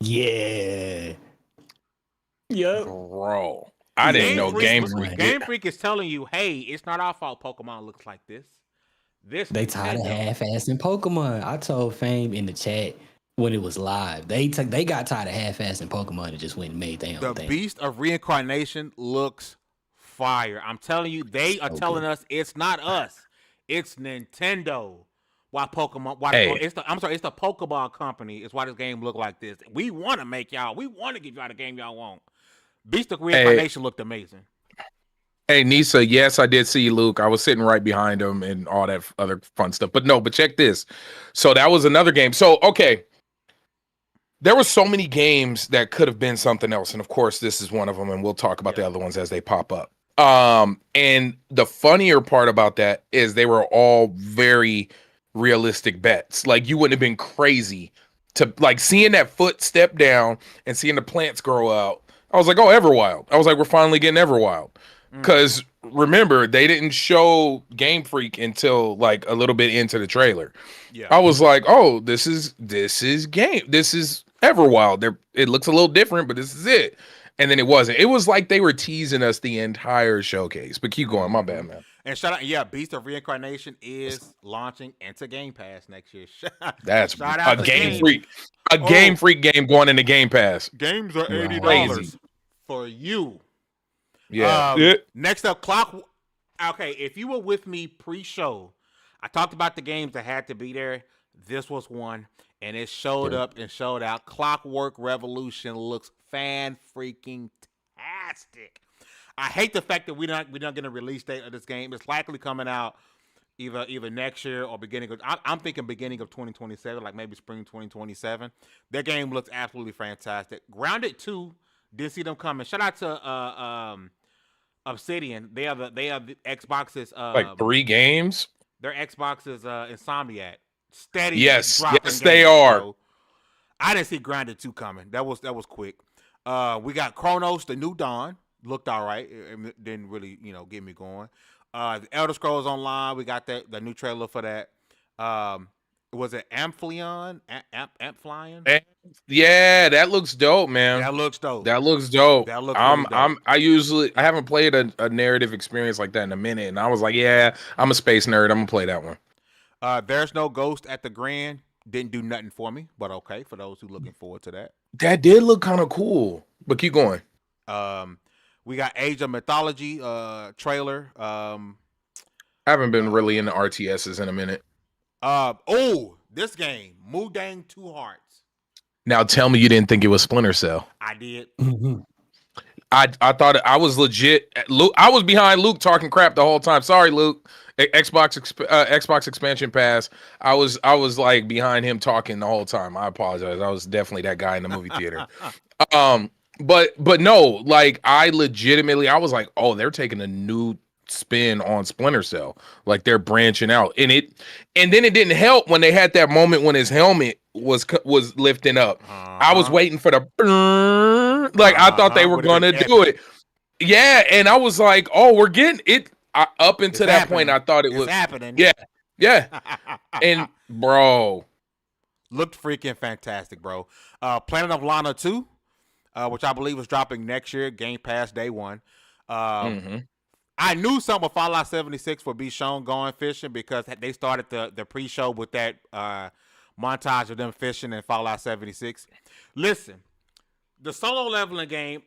D: yeah,
C: bro. I didn't know Game Freak.
B: Game Freak is telling you, hey, it's not our fault Pokemon looks like this.
D: They tired of half-assing Pokemon. I told Fame in the chat when it was live. They got tired of half-assing Pokemon and just went and made their own thing.
B: The Beast of Reincarnation looks fire. I'm telling you, they are telling us it's not us. It's Nintendo. Why Pokemon? It's the Pokemon company. It's why this game look like this. We want to make y'all. We want to give y'all the game y'all want. Beast of Reincarnation looked amazing.
C: Hey, Nisa, yes, I did see Luke. I was sitting right behind him and all that other fun stuff. But check this. So that was another game. So, okay. There were so many games that could have been something else. And, of course, this is one of them. And we'll talk about the other ones as they pop up. And the funnier part about that is they were all very realistic bets. Like, you wouldn't have been crazy to, like, seeing that foot step down and seeing the plants grow out. I was like, oh, Everwild. I was like, we're finally getting Everwild. Because remember, they didn't show Game Freak until like a little bit into the trailer. Yeah. I was like, oh, this is Everwild. It looks a little different, but this is it. And then it wasn't. It was like they were teasing us the entire showcase. But keep going, my bad, man.
B: And shout out, Beast of Reincarnation is launching into Game Pass next year.
C: That's a Game Freak. Game Freak game going into Game Pass.
B: Games are $80 for you.
C: Yeah.
B: Next up, Okay, if you were with me pre-show, I talked about the games that had to be there. This was one, and it showed up and showed out. Clockwork Revolution looks fan-freaking-tastic. I hate the fact that we're not getting a release date of this game. It's likely coming out either next year or beginning of. I'm thinking beginning of 2027, like maybe spring 2027. Their game looks absolutely fantastic. Grounded 2. Didn't see them coming. Shout out to Obsidian. They are the Xbox's
C: like 3 games.
B: Their Xbox's Insomniac. Steady.
C: Yes, they are.
B: So I didn't see Grounded 2 coming. That was quick. We got Chronos, the New Dawn. Looked all right. It didn't really, get me going. The Elder Scrolls Online. We got the new trailer for that. Was it Amphion? Amphion?
C: Yeah, that looks dope, man.
B: That looks dope.
C: I haven't played a narrative experience like that in a minute, and I was like, yeah, I'm a space nerd. I'm gonna play that one.
B: There's no Ghost at the Grand. Didn't do nothing for me, but okay for those who looking forward to that.
C: That did look kind of cool, but keep going.
B: We got Age of Mythology trailer.
C: I haven't been really into RTSs in a minute.
B: This game, Mudang 2 Hearts.
C: Now tell me you didn't think it was Splinter Cell.
B: I did.
C: I thought I was legit. Luke, I was behind Luke talking crap the whole time. Sorry, Luke. Xbox expansion pass. I was like behind him talking the whole time. I apologize. I was definitely that guy in the movie theater. But no, like I legitimately, I was like, oh, they're taking a new spin on Splinter Cell. Like they're branching out, and then it didn't help when they had that moment when his helmet was lifting up. I was waiting for the like I thought they were gonna do it. Yeah, and I was like, oh, we're getting it. Up until that point, I thought it was
B: happening.
C: Yeah, and bro,
B: looked freaking fantastic, bro. Planet of Lana 2, which I believe is dropping next year, Game Pass day one. I knew something with Fallout 76 would be shown going fishing because they started the pre-show with that montage of them fishing in Fallout 76. Listen, the solo leveling game,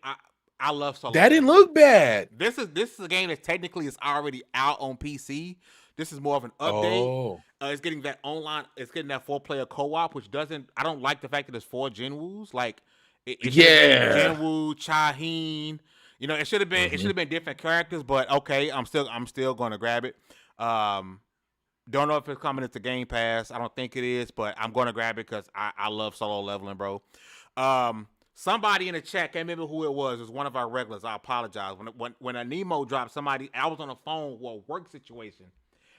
B: I love solo.
C: That didn't look bad.
B: This is a game that technically is already out on PC. This is more of an update. It's getting that online. It's getting that 4-player co-op, which doesn't. I don't like the fact that it's 4 Jinwoos. Like, Jinwoo, Chaheen. You know, it should have been. It should have been different characters, but okay, I'm still going to grab it. Don't know if it's coming into Game Pass. I don't think it is, but I'm going to grab it because I love solo leveling, bro. Somebody in the chat, can't remember who it was. It was one of our regulars. I apologize. When a Nemo dropped, I was on the phone for a work situation,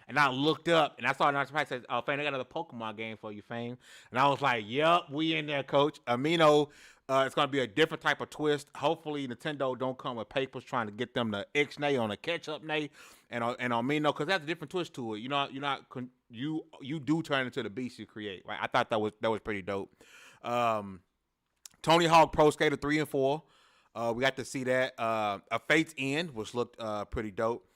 B: and I looked up and I saw another person said, "Oh, Fame, I got another Pokemon game for you, Fame." And I was like, "Yup, we in there, Coach." Amino, it's gonna be a different type of twist. Hopefully, Nintendo don't come with papers trying to get them to ixnay on a catch-up nay, and Amino, because that's a different twist to it. You do turn into the beast you create. Right? I thought that was pretty dope. Tony Hawk Pro Skater 3 and 4. We got to see that. A Fate's End, which looked pretty dope.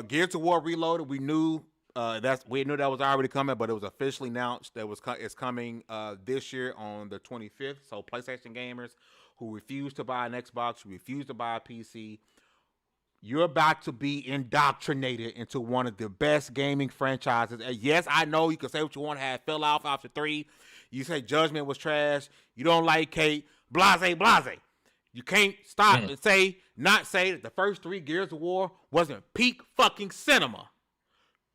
B: Gears of War Reloaded, we knew that was already coming, but it was officially announced that it's coming this year on the 25th. So PlayStation gamers who refuse to buy an Xbox, who refuse to buy a PC, you're about to be indoctrinated into one of the best gaming franchises. And yes, I know you can say what you want to have fell off after 3. You say Judgment was trash. You don't like Kate. Blase. You can't stop and not say that the first 3 Gears of War wasn't peak fucking cinema.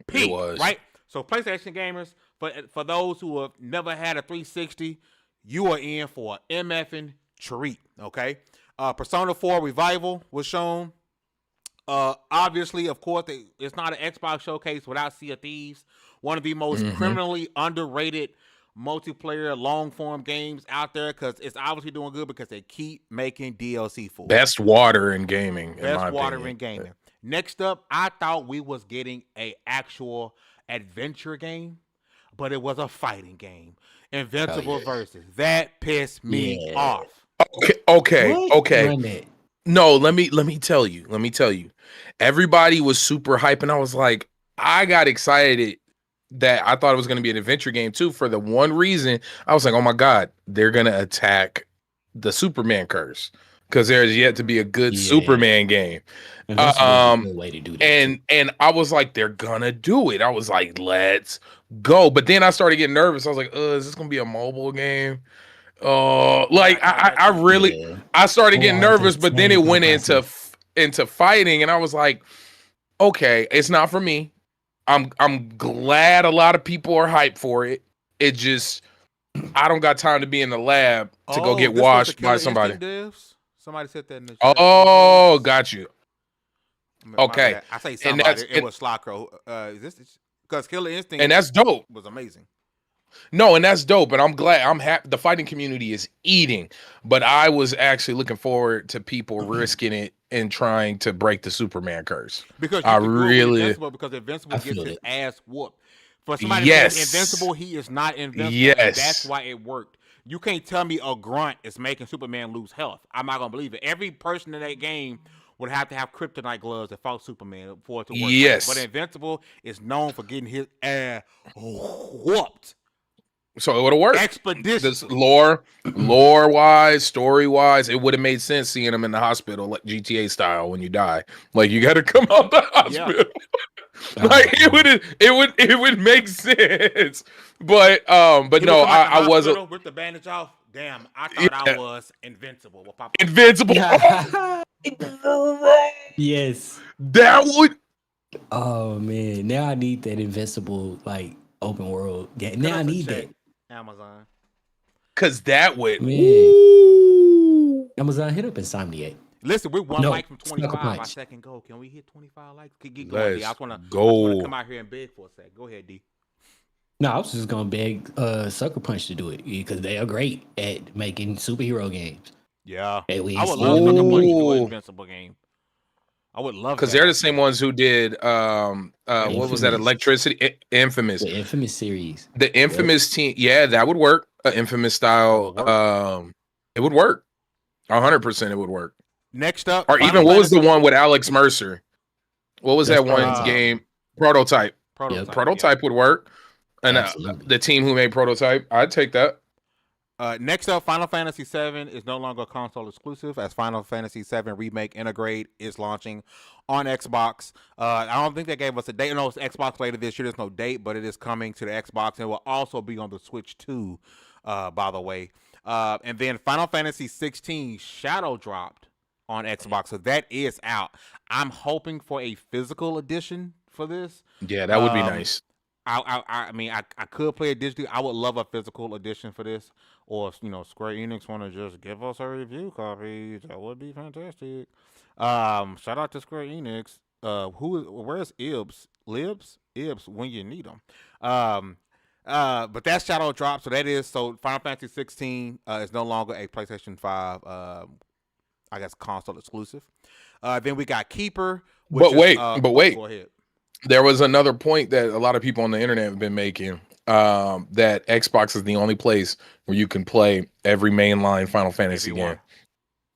B: Peak, it was. Right? So PlayStation gamers, for those who have never had a 360, you are in for an MFing treat, okay? Persona 4 Revival was shown. Obviously, of course, it's not an Xbox showcase without Sea of Thieves, one of the most criminally underrated multiplayer long-form games out there, because it's obviously doing good because they keep making DLC for it.
C: Best water in gaming.
B: Next up, I thought we was getting a actual adventure game, but it was a fighting game. Invincible Versus. That pissed me off.
C: Okay. No, let me tell you. Everybody was super hype, and I was like, I got excited that I thought it was going to be an adventure game too, for the one reason. I was like, oh my God, they're going to attack the Superman curse, because there's yet to be a good Superman game.
D: And that's a good way to do that.
C: And I was like, they're gonna do it. I was like, let's go. But then I started getting nervous. I was like, is this gonna be a mobile game? I started getting nervous, but then it went into fighting, and I was like, okay, it's not for me. I'm glad a lot of people are hyped for it. It just, I don't got time to be in the lab to go get washed by somebody.
B: Somebody said that in the chat.
C: Oh, got you. Okay.
B: I say somebody. It was Slacro. Because Killer Instinct,
C: and that's dope,
B: was amazing.
C: No, and that's dope, and I'm glad. I'm happy. The fighting community is eating, but I was actually looking forward to people risking it and trying to break the Superman curse.
B: Because Invincible gets his ass whooped. For somebody that's Invincible, he is not invincible.
C: Yes,
B: and that's why it worked. You can't tell me a grunt is making Superman lose health. I'm not gonna believe it. Every person in that game would have to have kryptonite gloves that fought Superman for it to work.
C: Yes,
B: but Invincible is known for getting his ass whooped.
C: So it would have worked.
B: Expedition.
C: This lore wise, story wise, it would have made sense seeing him in the hospital, like GTA style, when you die. Like, you got to come out the hospital. Yeah. Like, it would make sense. But no, I wasn't.
B: With the bandage off. Damn, I thought I was invincible.
C: Invincible.
D: Yes.
C: That would.
D: Oh man, now I need that invincible like open world game. Now I
B: us a
D: need
B: check,
D: that.
B: Amazon.
C: Cause that would.
D: Man,
C: Ooh.
D: Amazon hit up Insomniac.
B: Listen, we're one
D: No,
B: like from
D: Sucker
B: 25. Our
D: Punch.
B: second goal. Can we hit 25 likes? Get going, D.
C: Let's
B: I just wanna come
C: go.
B: out here and beg for a sec. Go ahead, D.
D: No, I was just gonna beg Sucker Punch to do it because they are great at making superhero games.
B: Yeah.
D: And we
B: I
D: ain't
B: would
D: seen
B: love
D: them in a
B: Sucker Punch to
D: minute.
B: do an
C: Ooh.
B: invincible game. I would love
C: Because
B: that.
C: they're the same
B: Actually.
C: ones who did what was that?
D: Infamous.
C: Electricity, Infamous.
D: The Infamous series.
C: The
D: Yep.
C: Infamous team. Yeah, that would work. Infamous style.
B: That would work.
C: It would work. 100% it would work.
B: Next up,
C: Or
B: Final
C: even what was
B: Fantasy.
C: the one with Alex Mercer? What was
D: That's
C: that one
D: Prototype.
C: game? Prototype.
B: Prototype.
C: Prototype would work. And
D: Absolutely.
C: the team who made Prototype, I'd take that.
B: Next up, Final Fantasy VII is no longer console exclusive, as Final Fantasy VII Remake Integrate is launching on Xbox. I don't think they gave us a date. No, it's Xbox later this year. There's no date, but it is coming to the Xbox, and it will also be on the Switch too, by the way. And then Final Fantasy 16 Shadow dropped on Xbox, so that is out. I'm hoping for a physical edition for this.
C: Yeah, that would be nice.
B: I mean, I could play it digitally. I would love a physical edition for this. Or if, Square Enix want to just give us a review copy, that would be fantastic. Shout out to Square Enix. Where's Ibs? Ibs when you need them. But that Shadow drop, so that is Final Fantasy 16 is no longer a PlayStation 5 I guess console exclusive. Then we got Keeper.
C: But wait.
B: Go ahead.
C: There was another point that a lot of people on the internet have been making. That Xbox is the only place where you can play every mainline Final Fantasy game.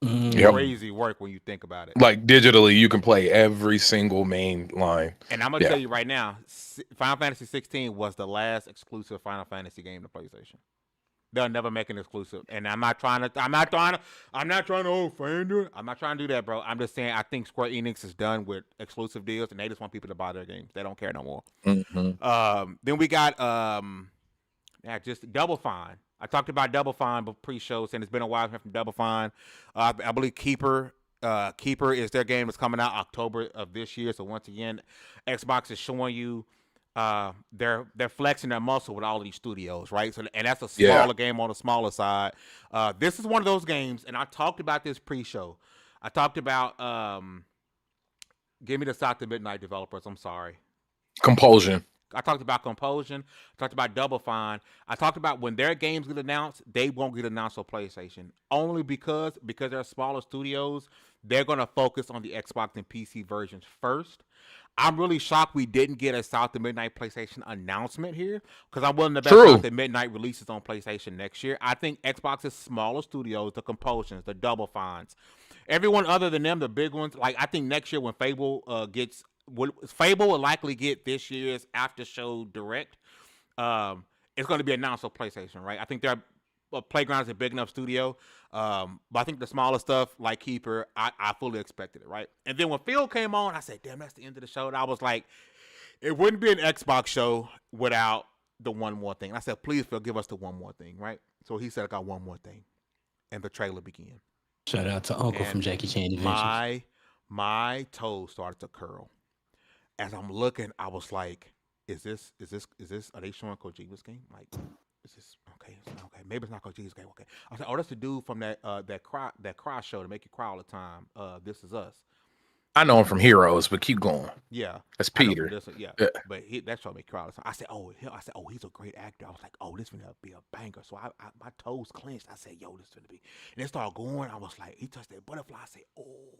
B: Yep. Crazy work when you think about it.
C: Like digitally, you can play every single main line.
B: And I'm gonna tell you right now, Final Fantasy 16 was the last exclusive Final Fantasy game to PlayStation. They'll never make an exclusive, and I'm not trying to offend you. I'm not trying to do that, bro. I'm just saying I think Square Enix is done with exclusive deals, and they just want people to buy their games. They don't care no more.
C: Mm-hmm.
B: Then we got just Double Fine. I talked about Double Fine pre-show, saying it's been a while from Double Fine. I believe Keeper is their game that's coming out October of this year. So once again, Xbox is showing you. They're flexing their muscle with all of these studios, right? So, and that's a smaller game on the smaller side. This is one of those games, and I talked about this pre-show. I talked about give me the South to Midnight developers. I'm sorry,
C: Compulsion.
B: I talked about Compulsion. I talked about Double Fine. I talked about when their games get announced, they won't get announced on PlayStation. Only because they're smaller studios, they're gonna focus on the Xbox and PC versions first. I'm really shocked we didn't get a South to Midnight PlayStation announcement here because I'm willing to bet South to Midnight releases on PlayStation next year. I think Xbox's smaller studios, the Compulsions, the Double Fines, everyone other than them, the big ones, like I think next year when Fable Fable will likely get this year's after show direct. It's going to be announced on PlayStation, right? I think their Playground is a big enough studio. But I think the smaller stuff like Keeper, I fully expected it, right? And then when Phil came on, I said, damn, that's the end of the show. And I was like, it wouldn't be an Xbox show without the one more thing. And I said, please, Phil, give us the one more thing, right? So he said, I got one more thing. And the trailer began.
D: Shout out to Uncle from Jackie Chan Adventures.
B: My toes started to curl. As I'm looking, I was like, are they showing Kojima's game? Like, is this okay? Maybe it's not Kojima's game. Okay. I was like, oh, that's the dude from that cry show to make you cry all the time. This Is Us.
C: I know him from Heroes, but keep going.
B: Yeah,
C: that's Peter.
B: But that's what make you cry all the time. I said, he's a great actor. I was like, oh, this is gonna be a banger. So I my toes clenched. I said, yo, this is gonna be. And it started going. I was like, he touched that butterfly. I said, oh.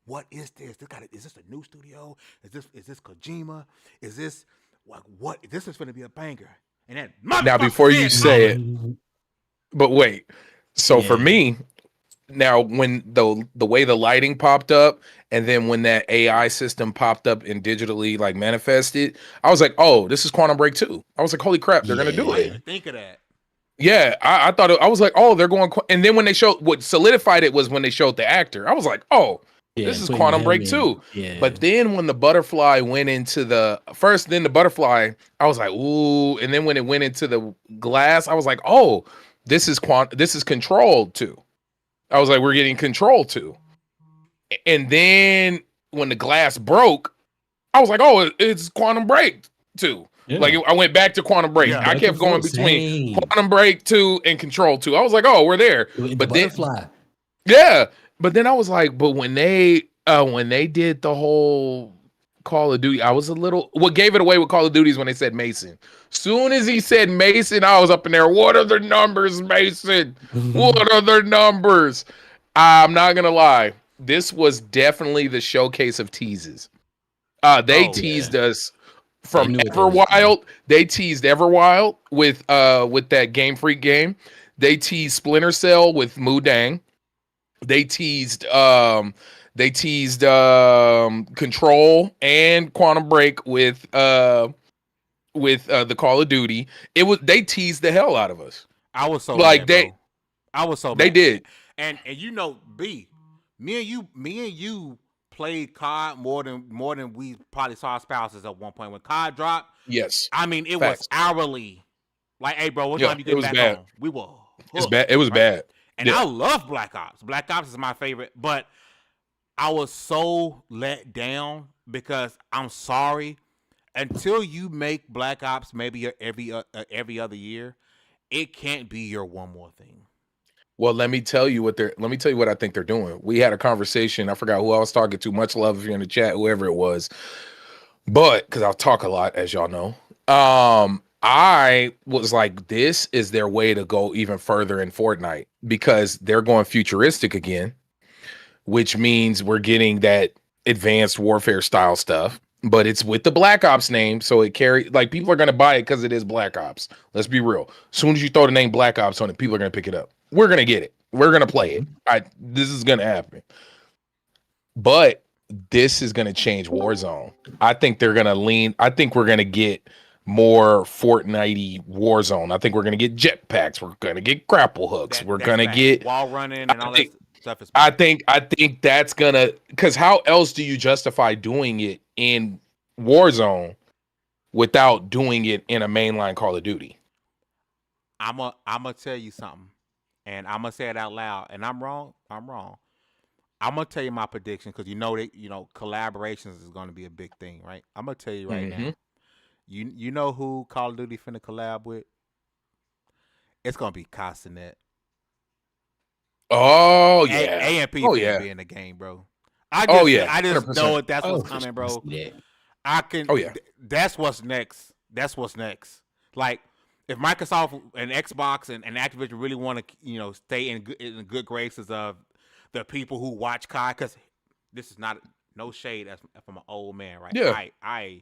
B: What is this? Is this a new studio? Is this Kojima? Is this what? This is going to be a banger. And then
C: now, before you say it, but wait. So for me, now when the way the lighting popped up, and then when that AI system popped up and digitally like manifested, I was like, oh, this is Quantum Break 2. I was like, holy crap, they're gonna do it.
B: Think of that.
C: Yeah, I thought I was like, oh, they're going. And then when they showed what solidified it was when they showed the actor. I was like, oh. Yeah, this is Quantum Break 2. Yeah. But then when the butterfly went into the butterfly, I was like, ooh. And then when it went into the glass, I was like, oh, this is Control 2. I was like, we're getting Control 2. And then when the glass broke, I was like, oh, it's Quantum Break 2.
D: Yeah.
C: Like I went back to Quantum Break.
B: Yeah.
C: I
D: Back
C: kept
D: and
C: going
D: forth,
C: between
D: same.
C: Quantum Break 2 and Control 2. I was like, oh, we're there.
D: The
C: But then
D: butterfly.
C: yeah, but then I was like, but when they did the whole Call of Duty, I was a little what gave it away with Call of Duty is when they said Mason. Soon as he said Mason, I was up in there. What are the numbers, Mason? What are the numbers? I'm not gonna lie. This was definitely the showcase of teases. They
B: Oh,
C: teased
D: yeah.
C: us from
D: knew what they was doing.
C: Everwild. They teased Everwild with that Game Freak game. They teased Splinter Cell with Mudang. They teased Control and Quantum Break with the Call of Duty. They teased the hell out of us.
B: I was so
C: Like
B: mad, bro. I was so
C: they
B: mad.
C: did.
B: And you know, B, me and you played COD more than we probably saw our spouses at one point. When COD dropped,
C: Yes.
B: I mean it
C: Facts.
B: was hourly. Like, hey bro, what
C: Yeah,
B: time you
C: it
B: get
C: was
B: back
C: bad.
B: home? We were
C: It's
B: hooked,
C: bad. It was
B: right?
C: bad.
B: And
C: Yeah.
B: I love Black Ops. Black Ops is my favorite, but I was so let down because I'm sorry. Until you make Black Ops maybe every other year, it can't be your one more thing.
C: Well, let me tell you what I think they're doing. We had a conversation. I forgot who I was talking to. Much love if you're in the chat, whoever it was. But because I'll talk a lot, as y'all know. I was like, this is their way to go even further in Fortnite because they're going futuristic again, which means we're getting that advanced warfare style stuff. But it's with the Black Ops name, so it like people are gonna buy it because it is Black Ops. Let's be real. As soon as you throw the name Black Ops on it, people are gonna pick it up. We're gonna get it. We're gonna play it. This is gonna happen. But this is gonna change Warzone. I think they're gonna lean. I think we're gonna get more Fortnite-y Warzone. I think we're gonna get jetpacks. We're gonna get grapple hooks. We're gonna
B: facts.
C: get
B: wall running and all that stuff. Is
C: I think that's gonna because how else do you justify doing it in Warzone without doing it in a mainline Call of Duty?
B: I'm gonna tell you something, and I'm gonna say it out loud. And I'm wrong. I'm gonna tell you my prediction because collaborations is gonna be a big thing, right? I'm gonna tell you right now. You know who Call of Duty finna collab with? It's gonna be Castanet.
C: Oh yeah,
B: AMP finna be in the game, bro. I just
C: 100%.
B: know it. That's what's coming, bro.
D: Yeah.
B: I can.
C: Oh yeah,
B: that's what's next. That's what's next. Like if Microsoft and Xbox and Activision really want to, stay in good graces of the people who watch COD, because this is not no shade from an old man, right?
C: Yeah.
B: I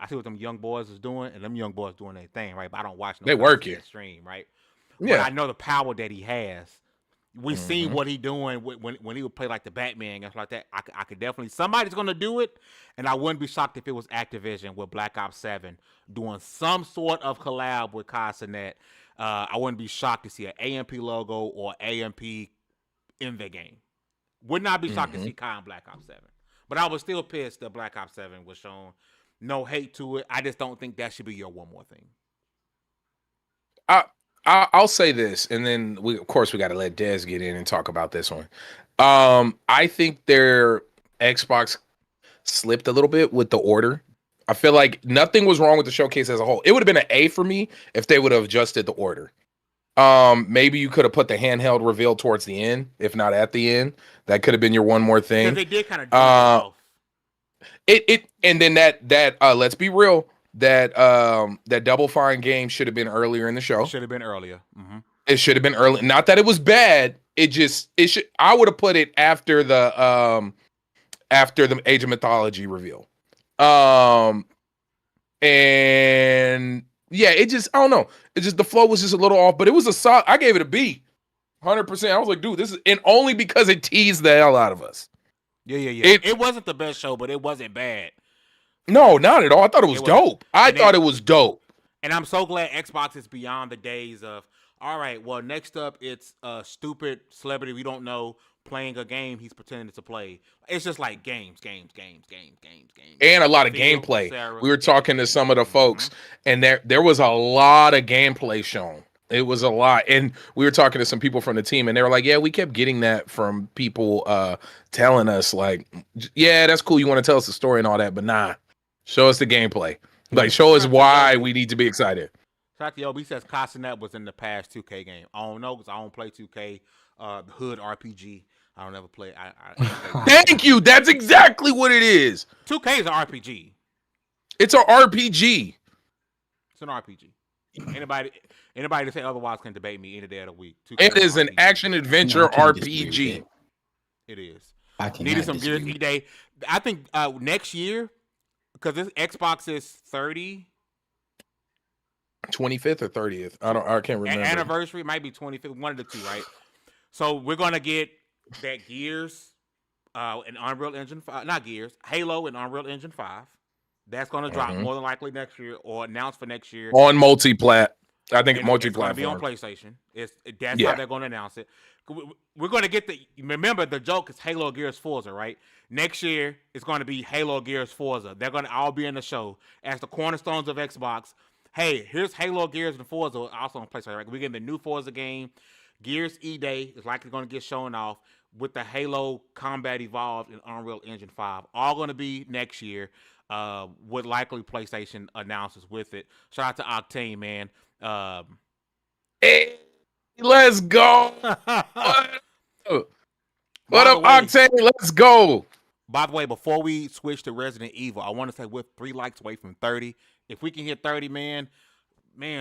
B: see what them young boys is doing, and them young boys doing their thing, right? But I don't watch no
C: they working
B: stream, right?
C: Yeah,
B: but I know the power that he has. We seen what he doing when he would play like the Batman and stuff like that. I could definitely somebody's gonna do it, and I wouldn't be shocked if it was Activision with Black Ops 7 doing some sort of collab with Castanet. I wouldn't be shocked to see an AMP logo or AMP in the game. Would not be shocked to see Kai in Black Ops 7. But I was still pissed that Black Ops 7 was shown. No hate to it. I just don't think that should be your one more thing.
C: I'll say this, and then we got to let Dez get in and talk about this one. I think their Xbox slipped a little bit with the order. I feel like nothing was wrong with the showcase as a whole. It would have been an A for me if they would have adjusted the order. Maybe you could have put the handheld reveal towards the end, if not at the end. That could have been your one more thing.
B: Because they did kind of do
C: it and then that let's be real. That Double Fine game should have been earlier in the show.
B: Should have been earlier.
C: It should have been early. Not that it was bad. It should. I would have put it after the Age of Mythology reveal. And yeah, it just I don't know. It just the flow was just a little off, but it was a solid. I gave it a B, 100%. I was like, dude, this is and only because it teased the hell out of us.
B: Yeah. It wasn't the best show, but it wasn't bad.
C: No, not at all. I thought it was dope. I thought it was dope.
B: And I'm so glad Xbox is beyond the days of, all right, well, next up, it's a stupid celebrity we don't know playing a game he's pretending to play. It's just like games.
C: And a lot of gameplay. Sarah. We were talking to some of the folks, and there was a lot of gameplay shown. It was a lot. And we were talking to some people from the team, and they were like, yeah, we kept getting that from people telling us, like, yeah, that's cool. You want to tell us the story and all that, but nah. Show us the gameplay. Like, show us why we need to be excited.
B: Shout out to Yobi says Castanet was in the past 2K game. I don't know because I don't play 2K. Hood RPG. I don't ever play.
C: Thank you. That's exactly what it is.
B: 2K is an RPG.
C: It's an RPG.
B: It's an RPG. Anybody to say otherwise can debate me any day of the week. 2K
C: It is an
B: RPG.
C: action adventure RPG.
B: It is.
D: I can
B: Needed some Gears E-Day. I think next year, because this Xbox is 30.
C: 25th or 30th. I can't remember.
B: Anniversary might be 25th. One of the two, right? So we're gonna get that Gears and Unreal Engine 5. Not Gears. Halo and Unreal Engine 5. That's gonna drop more than likely next year or announced for next year.
C: On multi-plat. I think multi-platform.
B: It's gonna be on PlayStation. That's how they're gonna announce it. We're gonna get remember the joke is Halo Gears Forza, right? Next year it's gonna be Halo Gears Forza. They're gonna all be in the show as the cornerstones of Xbox. Hey, here's Halo Gears and Forza also on PlayStation. Right? We're getting the new Forza game. Gears E-Day is likely going to get shown off with the Halo Combat Evolved and Unreal Engine 5. All going to be next year with likely PlayStation announcers with it. Shout out to Octane, man.
C: Hey, let's go. What up, Octane? Let's go.
B: By the way, before we switch to Resident Evil, I want to say we're 3 likes away from 30. If we can hit 30, man,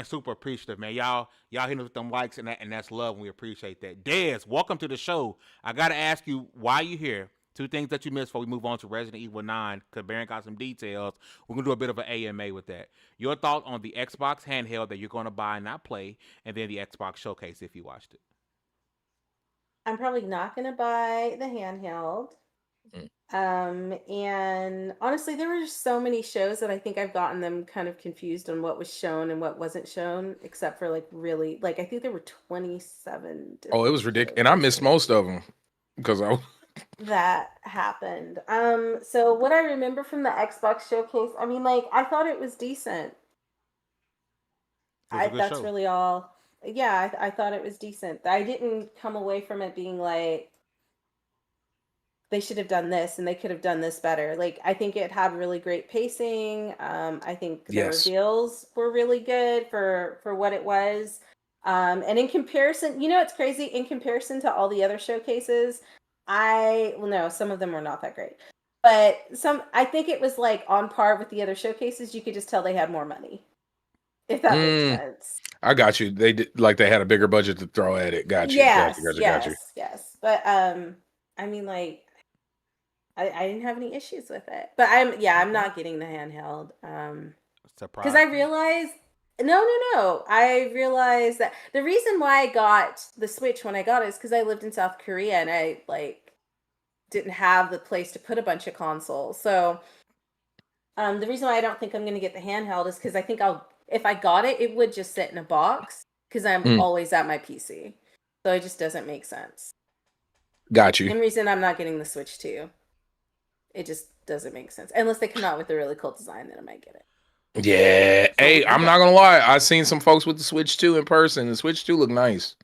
B: super appreciative, man. Y'all hit us with them likes, and that's love, and we appreciate that. Dez, welcome to the show. I got to ask you why you here. 2 things that you missed before we move on to Resident Evil 9, because Baron got some details. We're going to do a bit of an AMA with that. Your thoughts on the Xbox handheld that you're going to buy and not play, and then the Xbox showcase if you watched it.
E: I'm probably not going to buy the handheld. And honestly, there were just so many shows that I think I've gotten them kind of confused on what was shown and what wasn't shown, except for really, I think there were 27.
C: Oh, it was ridiculous. And I missed most of them because
E: that happened. So what I remember from the Xbox showcase, I mean, I thought it was decent. That's show. Really all. Yeah, I thought it was decent. I didn't come away from it being like, they should have done this and they could have done this better. I think it had really great pacing. I think the reveals were really good for what it was. And in comparison, it's crazy. In comparison to all the other showcases, some of them were not that great. But I think it was on par with the other showcases. You could just tell they had more money. If that makes sense.
C: I got you. They did they had a bigger budget to throw at it. Got you.
E: Yes. But I mean, I didn't have any issues with it, but I'm not getting the handheld. Because I realized, I realized that the reason why I got the Switch when I got it is because I lived in South Korea and I didn't have the place to put a bunch of consoles. So the reason why I don't think I'm going to get the handheld is because I think if I got it, it would just sit in a box because I'm always at my PC. So it just doesn't make sense.
C: Got you.
E: And reason I'm not getting the Switch 2. It just doesn't make sense. Unless they come out with a really cool design, then I might get it.
C: Yeah. Hey, I'm not going to lie. I seen some folks with the Switch 2 in person. The Switch 2 look nice.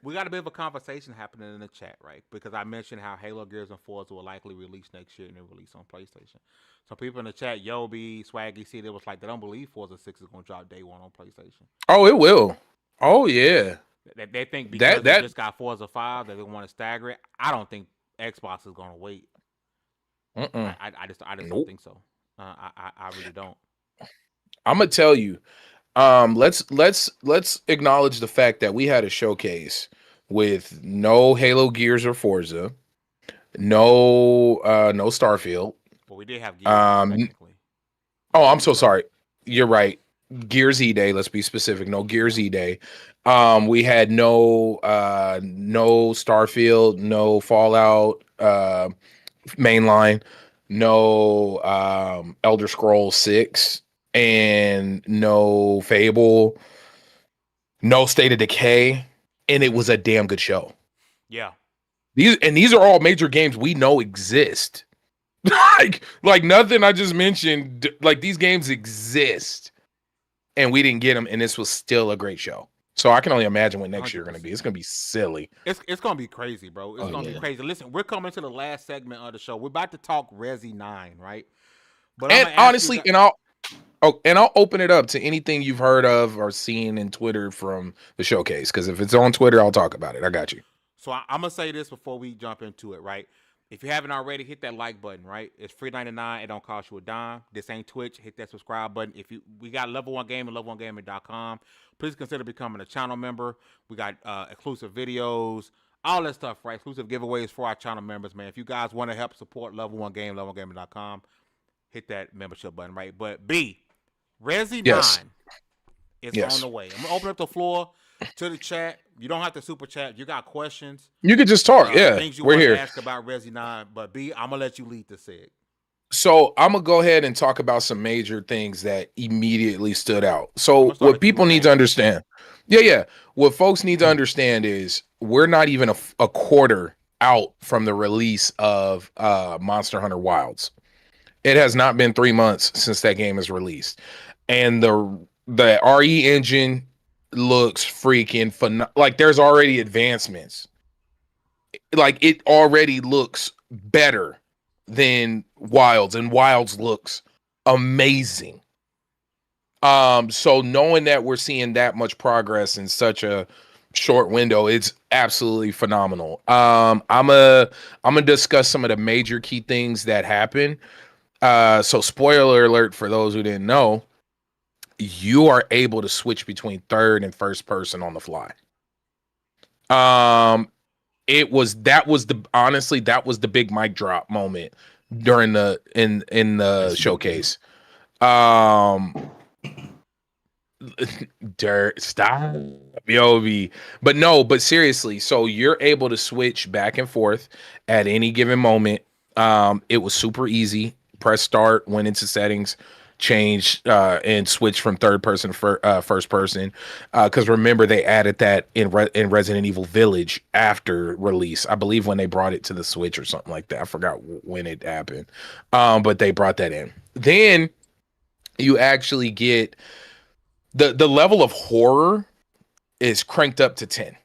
B: We got a bit of a conversation happening in the chat, right? Because I mentioned how Halo Gears and Forza will likely release next year and then release on PlayStation. So people in the chat, Yobi, Swaggy, see, they was like, they don't believe Forza 6 is going to drop day 1 on PlayStation.
C: Oh, it will. Oh, yeah.
B: They think because they just got Forza 5 that they want to stagger it. I don't think Xbox is going to wait. I just don't think so. I really don't.
C: I'm gonna tell you. Let's acknowledge the fact that we had a showcase with no Halo Gears or Forza, no Starfield.
B: Well, we did have Gears technically.
C: Oh, I'm so sorry. You're right. Gears E-Day. Let's be specific. No Gears E-Day. We had no Starfield, no Fallout. Mainline, no Elder Scrolls 6, and no Fable, no State of Decay, and it was a damn good show.
B: Yeah.
C: These are all major games we know exist. like nothing I just mentioned, these games exist, and we didn't get them, and this was still a great show. So I can only imagine what next 100%. Year going to be. It's going to be silly.
B: It's going to be crazy, bro. It's going to be crazy. Listen, we're coming to the last segment of the show. We're about to talk Resi 9, right? But
C: and honestly, I'll open it up to anything you've heard of or seen in Twitter from the showcase. Because if it's on Twitter, I'll talk about it. I got you.
B: So I'm gonna say this before we jump into it, right? If you haven't already, hit that like button, right? It's free 99. It don't cost you a dime. This ain't Twitch. Hit that subscribe button. We got Level 1 Gaming, level1gaming.com. Please consider becoming a channel member. We got exclusive videos, all that stuff, right? Exclusive giveaways for our channel members, man. If you guys want to help support Level 1 Game, level1gaming.com, hit that membership button, right? But B, Resi 9 is on the way. I'm gonna open up the floor to the chat. You don't have to super chat. You got questions.
C: You could just talk.
B: Things you
C: we're
B: want
C: here.
B: to ask about Resi 9. But B, I'm gonna let you lead the seg.
C: So I'm gonna go ahead and talk about some major things that immediately stood out. So what people need to understand, what folks need to understand is we're not even a quarter out from the release of Monster Hunter Wilds. It has not been 3 months since that game is released, and the RE engine looks freaking phenomenal. Like there's already advancements. Like it already looks better than Wilds, and Wilds looks amazing. So knowing that we're seeing that much progress in such a short window, it's absolutely phenomenal. I'm gonna discuss some of the major key things that happen. So spoiler alert for those who didn't know, you are able to switch between third and first person on the fly. That was the big mic drop moment during the showcase. Dirt, stop, but seriously, so you're able to switch back and forth at any given moment. It was super easy. Press start, went into settings, change and switch from third person to first person. Because remember, they added that in Resident Evil Village after release. I believe when they brought it to the Switch or something like that. I forgot when it happened. But they brought that in. Then you actually get the level of horror is cranked up to 10.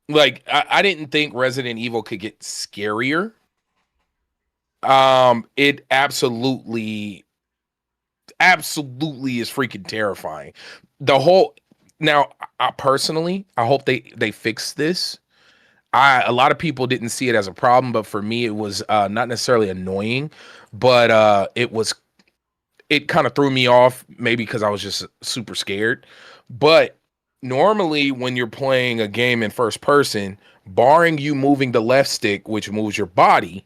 C: Like I didn't think Resident Evil could get scarier. It absolutely is freaking terrifying. Now, personally, I hope they fix this. A lot of people didn't see it as a problem, but for me, it was not necessarily annoying, but it kind of threw me off, maybe because I was just super scared. But normally, when you're playing a game in first person, barring you moving the left stick, which moves your body,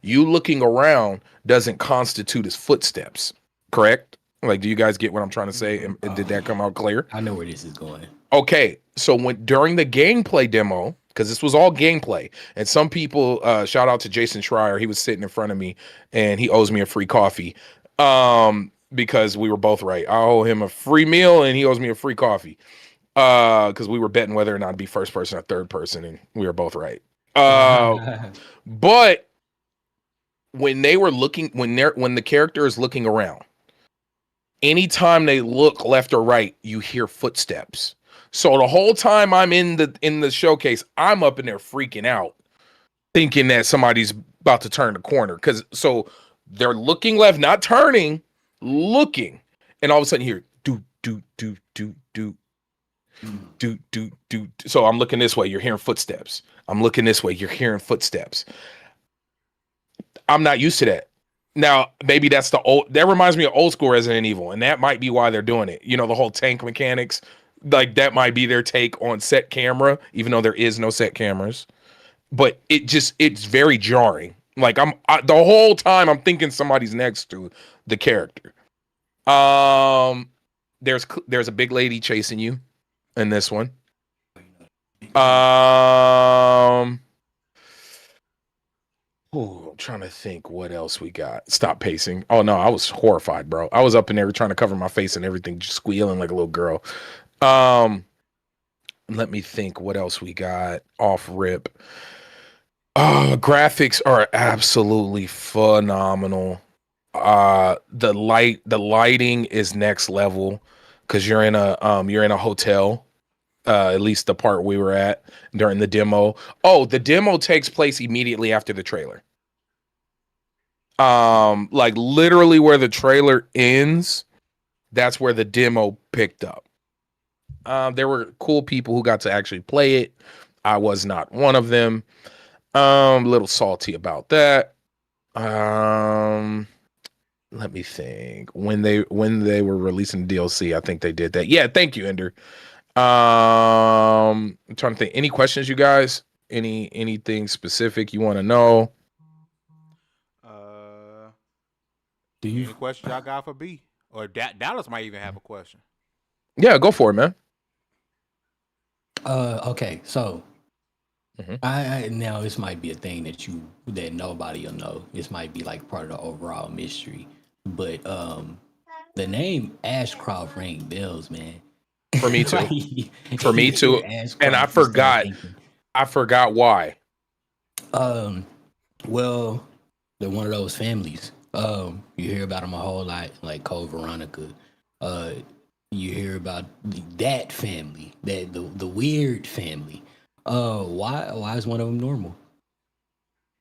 C: you looking around doesn't constitute as footsteps, correct? Like, do you guys get what I'm trying to say? And did that come out clear?
D: I know where this is going.
C: Okay, so during the gameplay demo, because this was all gameplay, and some people, shout out to Jason Schreier, he was sitting in front of me, and he owes me a free coffee, because we were both right. I owe him a free meal, and he owes me a free coffee, because we were betting whether or not to be first person or third person, and we were both right. But when they were looking, when the character is looking around, anytime they look left or right, you hear footsteps. So the whole time I'm in the showcase, I'm up in there freaking out, thinking that somebody's about to turn the corner. So they're looking left, not turning, looking, and all of a sudden you hear do do do do do do do do. So I'm looking this way, you're hearing footsteps. I'm looking this way, you're hearing footsteps. I'm not used to that. Now, maybe that reminds me of old school Resident Evil, and that might be why they're doing it. You know, the whole tank mechanics, like that might be their take on set camera, even though there is no set cameras. But it's very jarring. Like the whole time I'm thinking somebody's next to the character. There's a big lady chasing you in this one. I'm trying to think what else we got. Stop pacing. Oh no, I was horrified, bro. I was up in there trying to cover my face and everything, just squealing like a little girl. Let me think what else we got off rip. Graphics are absolutely phenomenal. The lighting is next level because you're in a hotel. At least the part we were at during the demo. Oh, the demo takes place immediately after the trailer. Like literally where the trailer ends, that's where the demo picked up. There were cool people who got to actually play it. I was not one of them. A little salty about that. Let me think. When they were releasing DLC, I think they did that. Yeah, thank you, Ender. I'm trying to think. Any questions, you guys? Anything specific you want to know?
B: Any questions y'all got for B? Or Dallas might even have a question.
C: Yeah, go for it, man.
D: Okay, so I now this might be a thing that nobody will know. This might be like part of the overall mystery, but the name Ashcroft rang bells, man.
C: For me too.
D: Like,
C: for me too. And I forgot. I forgot why.
D: Well, they're one of those families. You hear about them a whole lot, like Cole Veronica. You hear about that family, that the weird family. Why is one of them normal?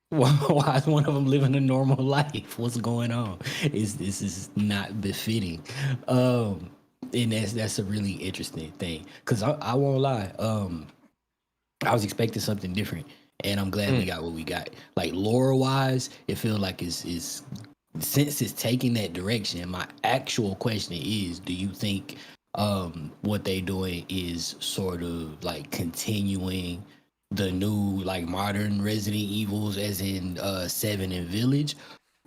D: Why is one of them living a normal life? What's going on? This is not befitting. And that's a really interesting thing. Cause I won't lie. I was expecting something different, and I'm glad we got what we got. Like lore wise, it feels like is since it's taking that direction. My actual question is, do you think what they doing is sort of like continuing the new like modern Resident Evils, as in 7 and Village,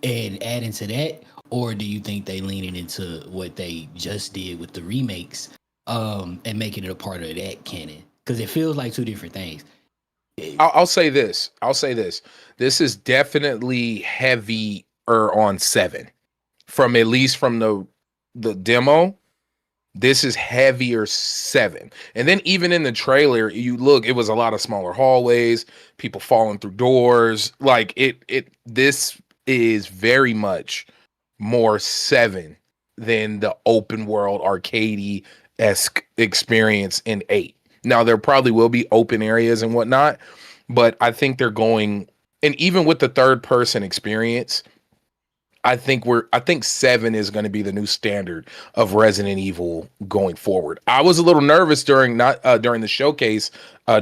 D: and adding to that, or do you think they leaning into what they just did with the remakes and making it a part of that canon? Because it feels like two different things.
C: I'll say this. This is definitely heavier on 7. From at least from the demo, this is heavier 7. And then even in the trailer, you look, it was a lot of smaller hallways, people falling through doors. Like this is very much more 7 than the open world arcade-esque experience in 8. Now, there probably will be open areas and whatnot, but I think they're going, and even with the third person experience, I think 7 is going to be the new standard of Resident Evil going forward. I was a little nervous during the showcase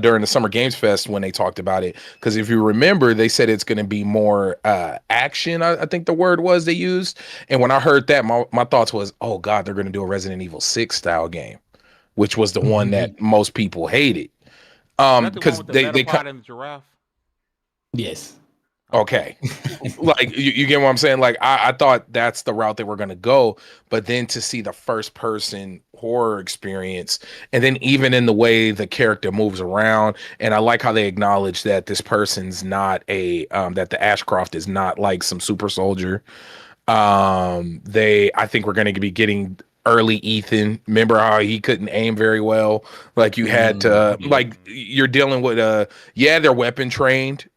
C: during the Summer Games Fest when they talked about it, because if you remember, they said it's going to be more action. I think the word was they used, and when I heard that, my thoughts was, oh God, they're going to do a Resident Evil 6 style game, which was the one that most people hated. Because they cut
B: in the giraffe.
D: Yes.
C: Okay. Like you get what I'm saying? Like I thought that's the route they were gonna go, but then to see the first person horror experience, and then even in the way the character moves around, and I like how they acknowledge that this person's not a that the Ashcroft is not like some super soldier. I think we're gonna be getting early Ethan. Remember how he couldn't aim very well? Like you had to like you're dealing with they're weapon trained.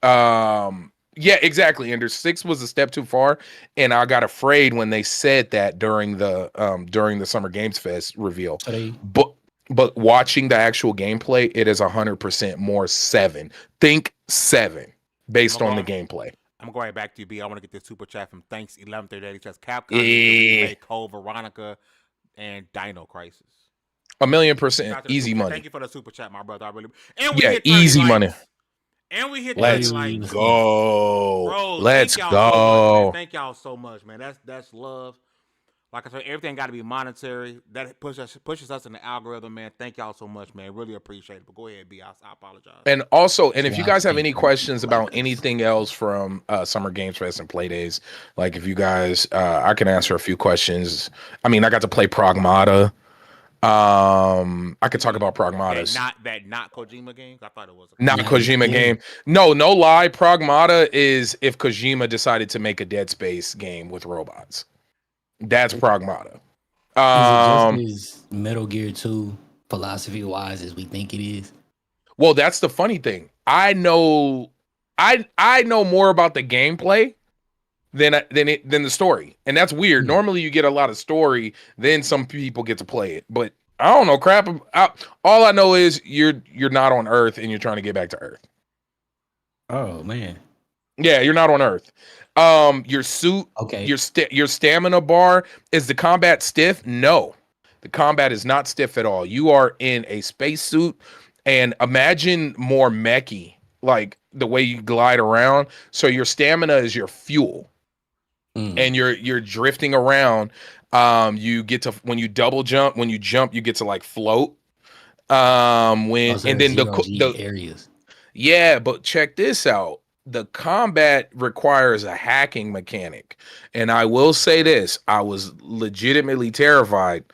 C: Yeah, exactly. And 6 was a step too far, and I got afraid when they said that during the Summer Games Fest reveal. But watching the actual gameplay, it is 100% more 7. Think 7 based on the gameplay.
B: I'm going back to you, B. I want to get this super chat from Thanks 1130. It says Capcom Code Veronica and Dino Crisis.
C: 1,000,000% easy money.
B: Thank you for the super chat, my brother. I really
C: easy money.
B: And we hit
C: Let's go.
B: Bro,
C: let's
B: go.
C: So
B: much, thank y'all so much, man. That's love. Like I said, everything got to be monetary. That pushes us in the algorithm, man. Thank y'all so much, man. Really appreciate it. But go ahead, B. I apologize.
C: And also, and if you guys have any questions about anything else from Summer Games Fest and Play Days, like if you guys, I can answer a few questions. I mean, I got to play Pragmata. I could talk about Pragmatas.
B: Not Kojima game. I thought it was
C: not Kojima game. No lie. Pragmata is if Kojima decided to make a Dead Space game with robots. That's Pragmata.
D: Is it just as Metal Gear 2 philosophy wise as we think it is?
C: Well, that's the funny thing. I know more about the gameplay than the story, and that's weird. Normally, you get a lot of story, then some people get to play it. But I don't know crap. All I know is you're not on Earth and you're trying to get back to Earth.
D: Oh man.
C: Yeah, you're not on Earth. Your suit,
D: Okay.
C: your stamina bar, is the combat stiff? No, the combat is not stiff at all. You are in a spacesuit, and imagine more mechy, like the way you glide around. So your stamina is your fuel, and you're drifting around. You get to when you double jump, when you jump, you get to like float. When
D: Also,
C: and then
D: zero G areas.
C: yeah, but check this out. The combat requires a hacking mechanic. And I will say this, I was legitimately terrified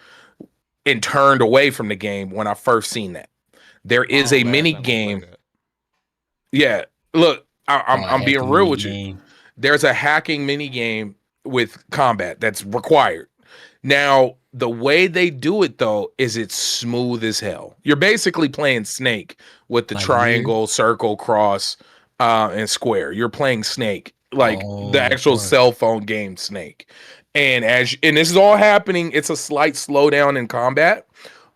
C: and turned away from the game when I first seen that. There is a mini game. Yeah, look, I'm being real with you. There's a hacking mini game with combat that's required. Now, the way they do it though is it's smooth as hell. You're basically playing Snake with the
D: Like
C: triangle, circle, cross, and square. You're playing Snake, like the actual cell phone game Snake. And and this is all happening, it's a slight slowdown in combat,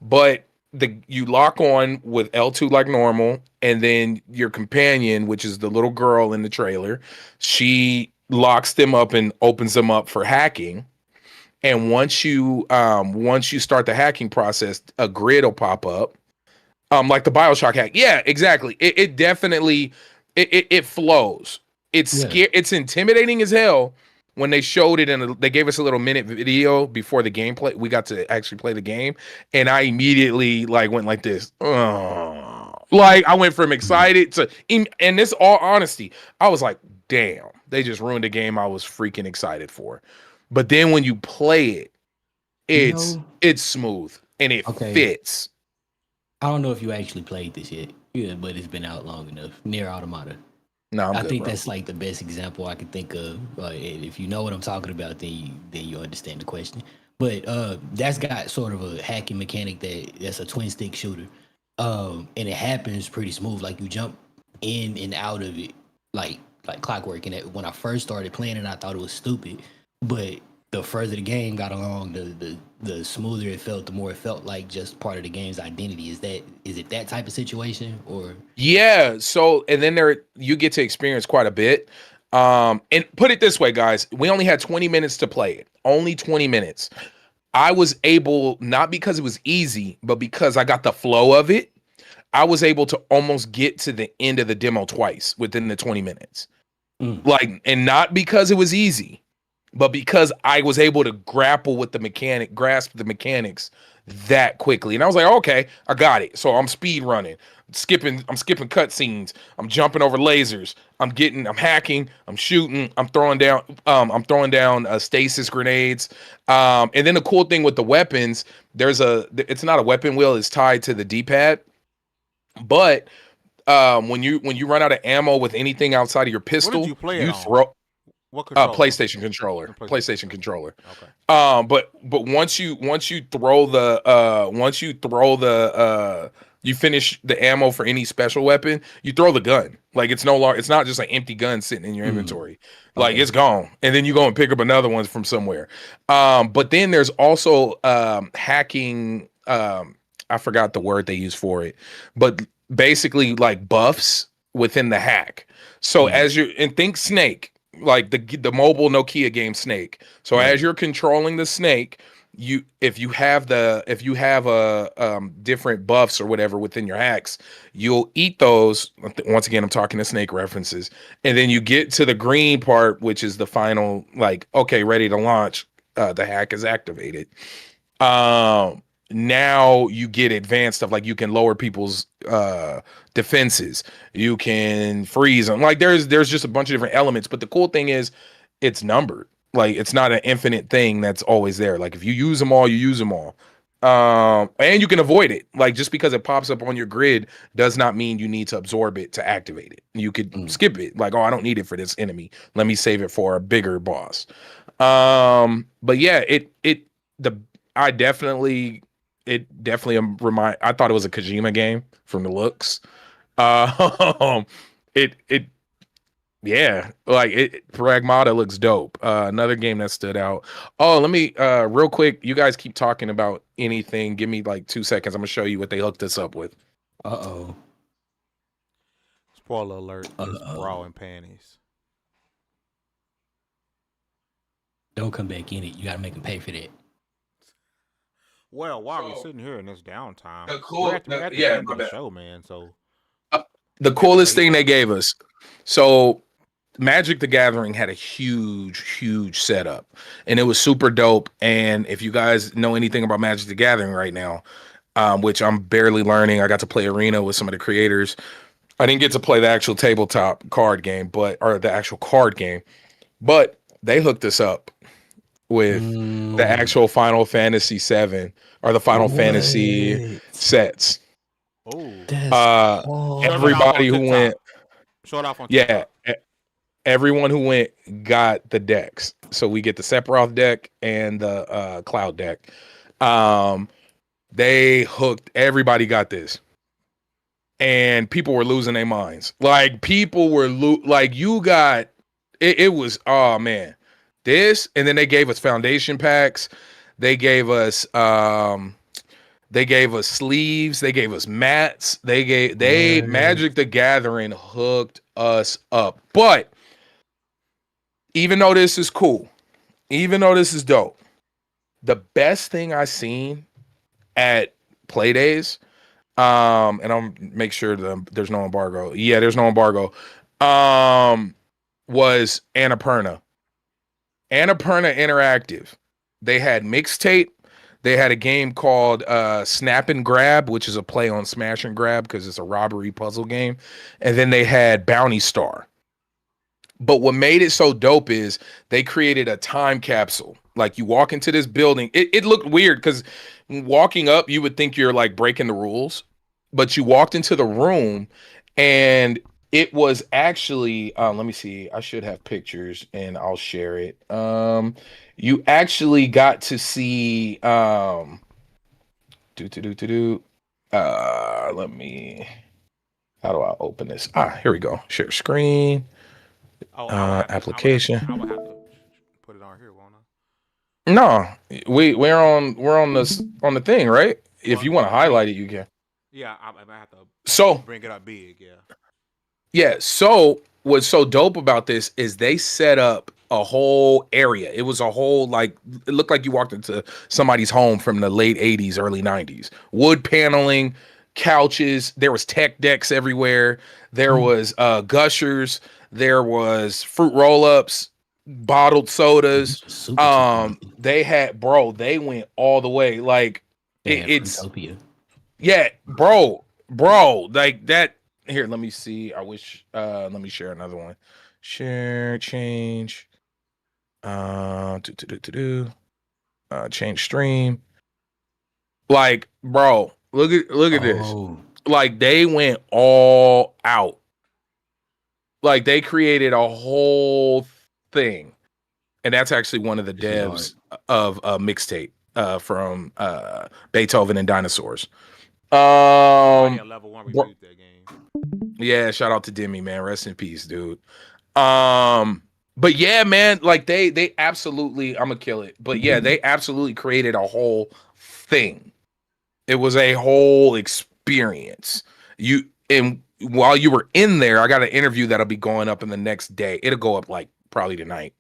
C: but you lock on with L2 like normal, and then your companion, which is the little girl in the trailer, she locks them up and opens them up for hacking. And once you start the hacking process, a grid will pop up. Like the BioShock hack. Yeah, exactly. It definitely it flows. It's intimidating as hell when they showed it, and they gave us a little minute video before the gameplay. We got to actually play the game, and I immediately like went like this. Like I went from excited to, and this all honesty, I was like, damn, they just ruined a game I was freaking excited for. But then when you play it, it's smooth and it fits.
D: I don't know if you actually played this yet, but it's been out long enough. Nier Automata.
C: No,
D: I think that's like the best example I could think of. If you know what I'm talking about, then you understand the question. But that's got sort of a hacking mechanic that's a twin stick shooter, and it happens pretty smooth. Like you jump in and out of it, like clockwork. And when I first started playing it, I thought it was stupid, but the further the game got along, the smoother it felt, the more it felt like just part of the game's identity. Is it that type of situation, or?
C: Yeah. So, and then you get to experience quite a bit. And put it this way, guys, we only had 20 minutes to play it. Only 20 minutes. I was able, not because it was easy, but because I got the flow of it, I was able to almost get to the end of the demo twice within the 20 minutes. Like, and not because it was easy, but because I was able to grasp the mechanics that quickly. And I was like, okay, I got it. So I'm speed running, I'm skipping cutscenes, I'm jumping over lasers, I'm hacking, I'm shooting, I'm throwing down stasis grenades. And then the cool thing with the weapons, it's not a weapon wheel, it's tied to the D-pad. But when you run out of ammo with anything outside of your pistol, you throw. What controller? PlayStation controller. PlayStation controller. Okay. But once you throw the you finish the ammo for any special weapon, you throw the gun. Like it's not just an empty gun sitting in your inventory. Like it's gone, and then you go and pick up another one from somewhere. But then there's also hacking. I forgot the word they use for it, but basically like buffs within the hack. So think Snake. Like the mobile Nokia game Snake. So as you're controlling the snake, if you have different buffs or whatever within your hacks, you'll eat those. Once again, I'm talking to Snake references, and then you get to the green part, which is the final, like, okay, ready to launch. The hack is activated. Now you get advanced stuff, like you can lower people's defenses, you can freeze them. Like there's just a bunch of different elements, but the cool thing is it's numbered. Like it's not an infinite thing that's always there. Like if you use them all, you use them all. And you can avoid it. Like just because it pops up on your grid does not mean you need to absorb it to activate it. You could skip it. Like, oh, I don't need it for this enemy. Let me save it for a bigger boss. But yeah, I definitely I thought it was a Kojima game from the looks. Yeah, like Pragmata looks dope. Another game that stood out. Oh, let me real quick. You guys keep talking about anything. Give me like 2 seconds. I'm gonna show you what they hooked us up with.
B: Spoiler alert: it's bra and panties.
D: don't come back in it. You got to make them pay for that.
B: Well, while we're sitting here in this downtime,
C: Cool,
B: we're at the end of the show, man. So
C: the coolest thing they gave us. So Magic the Gathering had a huge setup, and it was super dope. And if you guys know anything about Magic the Gathering right now, which I'm barely learning, I got to play Arena with some of the creators. I didn't get to play the actual tabletop card game, or the actual card game, but they hooked us up with the actual Final Fantasy VII or the Final Fantasy sets. Everybody who went,
B: showed off on
C: TikTok. Everyone who went got the decks. So we get the Sephiroth deck and the Cloud deck. They hooked. Everybody got this, and people were losing their minds. Like people were like, you got it. It was man. This, and then they gave us foundation packs. They gave us sleeves. They gave us mats. Magic the Gathering hooked us up. But even though this is cool, even though this is dope, the best thing I seen at Play Days, and I'll make sure there's no embargo. Yeah, there's no embargo. Was Annapurna. Annapurna Interactive. They had Mixtape. They had a game called Snap and Grab, which is a play on Smash and Grab because it's a robbery puzzle game. And then they had Bounty Star. But what made it so dope is they created a time capsule. Like you walk into this building. It looked weird because walking up, you would think you're like breaking the rules. But you walked into the room and it was actually, let me see. I should have pictures and I'll share it. You actually got to see, let me, how do I open this? Here we go. Share screen. Application.
B: I would have to put it on here, won't
C: I? No, we're on the thing, right? If you want to highlight it, you can.
B: Yeah, I have to bring it up big, yeah.
C: Yeah, so what's so dope about this is they set up a whole area. It was a whole, like, it looked like you walked into somebody's home from the late 80s, early 90s. Wood paneling, couches, there was tech decks everywhere. There was gushers, there was fruit roll-ups, bottled sodas. They went all the way. Like it's
D: Fruitopia.
C: Yeah, bro, like that. Here, let me see. I wish. Let me share another one. Share, change. Change stream. Like, bro, look at this. Like they went all out. Like they created a whole thing, and that's actually one of the devs of Mixtape from Beethoven and Dinosaurs.
B: Lv1 reviewed that game.
C: Yeah, shout out to Demi, man. Rest in peace, dude. But yeah, man, like they absolutely, I'm gonna kill it. But yeah, they absolutely created a whole thing. It was a whole experience. And while you were in there, I got an interview that'll be going up in the next day. It'll go up like probably tonight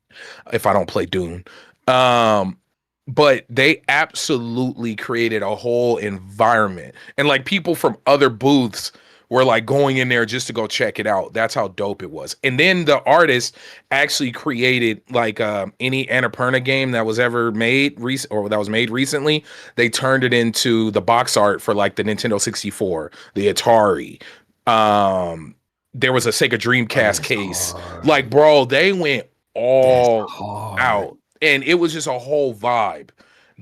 C: if I don't play Dune. But they absolutely created a whole environment, and like people from other booths were like going in there just to go check it out. That's how dope it was. And then the artist actually created like any Annapurna game that was ever made that was made recently. They turned it into the box art for like the Nintendo 64, the Atari. There was a Sega Dreamcast case. Like, bro, they went all out. And it was just a whole vibe.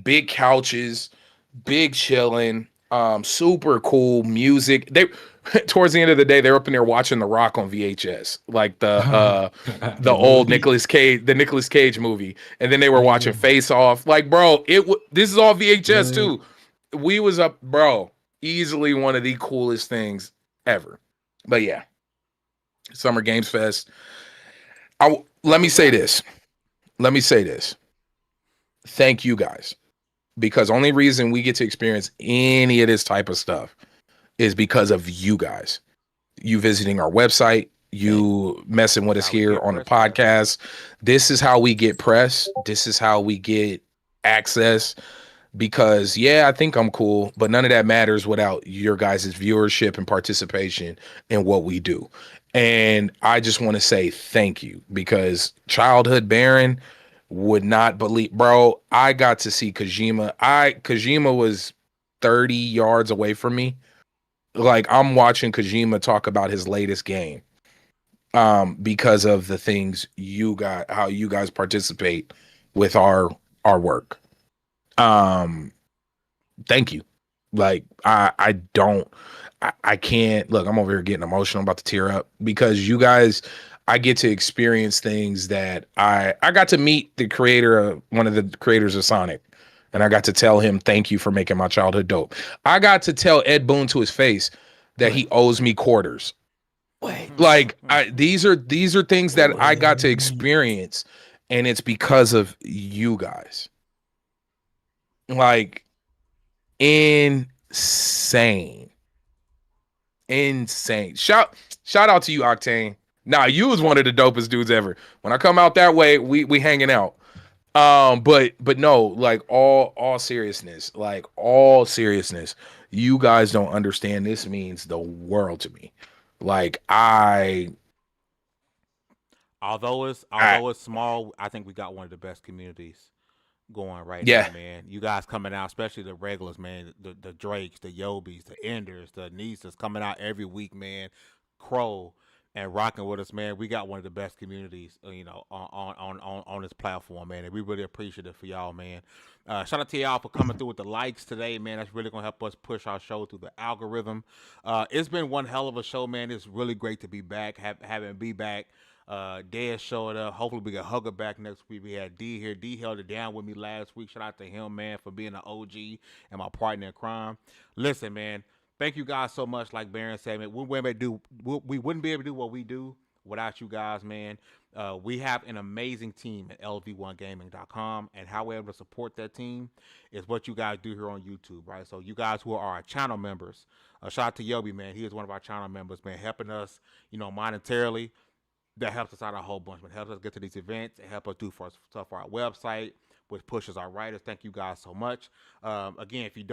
C: Big couches, big chilling, super cool music. They towards the end of the day, they're up in there watching The Rock on VHS, like the old Nicolas Cage movie. And then they were watching Face Off. Like, bro, this is all VHS too. We was up, bro, easily one of the coolest things ever. But yeah, Summer Games Fest. Let me say this. Thank you guys, because only reason we get to experience any of this type of stuff is because of you guys. You visiting our website, you messing with us here on the podcast. This is how we get press. This is how we get access. Because I think I'm cool, but none of that matters without your guys' viewership and participation in what we do. And I just want to say thank you, because childhood Baron would not believe, bro. I got to see Kojima. Kojima was 30 yards away from me. Like, I'm watching Kojima talk about his latest game, because of the things how you guys participate with our work. Thank you. Like, I can't look, I'm over here getting emotional. I'm about to tear up because you guys, I get to experience things that I got to meet one of the creators of Sonic, and I got to tell him, thank you for making my childhood dope. I got to tell Ed Boon to his face that he owes me quarters. Like, these are things that I got to experience, and it's because of you guys. Like, insane. Shout out to you, Octane. Nah, you was one of the dopest dudes ever. When I come out that way, we hanging out. But no, like, all seriousness, you guys don't understand. This means the world to me. Like,
B: although it's small, I think we got one of the best communities going right now, man. You guys coming out, especially the regulars, man. The Drakes, the Yobis, the Enders, the Nieces coming out every week, man. Crow and rocking with us, man. We got one of the best communities, on this platform, man. And we really appreciate it for y'all, man. Shout out to y'all for coming through with the likes today, man. That's really gonna help us push our show through the algorithm. It's been one hell of a show, man. It's really great to be back, having be back. Dez showed up. Hopefully we can hug her back next week. We had D here. D held it down with me last week. Shout out to him, man, for being an OG and my partner in crime. Listen, man, thank you guys so much. Like Baron said, man, we wouldn't be able to do what we do without you guys, man. We have an amazing team at Lv1gaming.com, and how we're able to support that team is what you guys do here on YouTube, right? So you guys who are our channel members, shout out to Yobi, man. He is one of our channel members, man, helping us, monetarily. That helps us out a whole bunch, but helps us get to these events. It helps us do stuff for our website, which pushes our writers. Thank you guys so much. Again, if you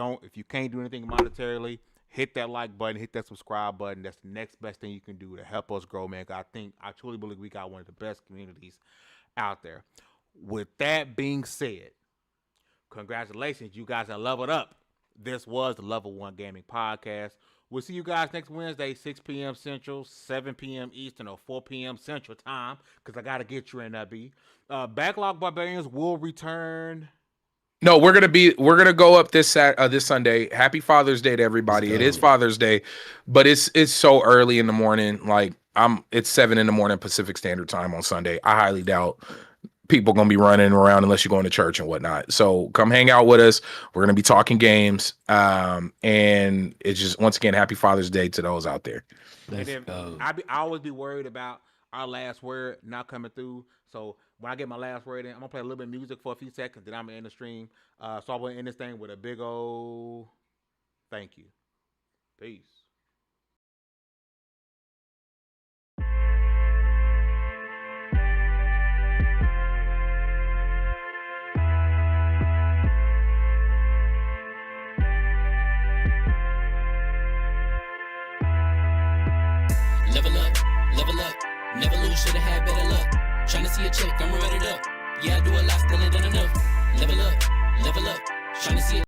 B: can't do anything monetarily, hit that like button, hit that subscribe button. That's the next best thing you can do to help us grow, man. I truly believe we got one of the best communities out there. With that being said, congratulations, you guys have leveled up. This was the Lv1 Gaming Podcast. We'll see you guys next Wednesday, 6 p.m. Central, 7 p.m. Eastern, or 4 p.m. Central Time, because I got to get you in that B. Backlog Barbarians will return.
C: No, we're gonna go up this Sunday. Happy Father's Day to everybody. It is Father's Day, but it's so early in the morning. Like, it's 7 a.m. Pacific Standard Time on Sunday. I highly doubt people gonna be running around unless you're going to church and whatnot. So come hang out with us. We're gonna be talking games. And it's just, once again, happy Father's Day to those out there.
B: I always be worried about our last word not coming through. So when I get my last word in, I'm gonna play a little bit of music for a few seconds, then I'm gonna end the stream. So I'm gonna end this thing with a big old thank you. Peace.
A: Level up, never lose, should've had better luck. Tryna see a check, I'ma run it up. Yeah, I do a lot, still ain't done enough. Level up, tryna see a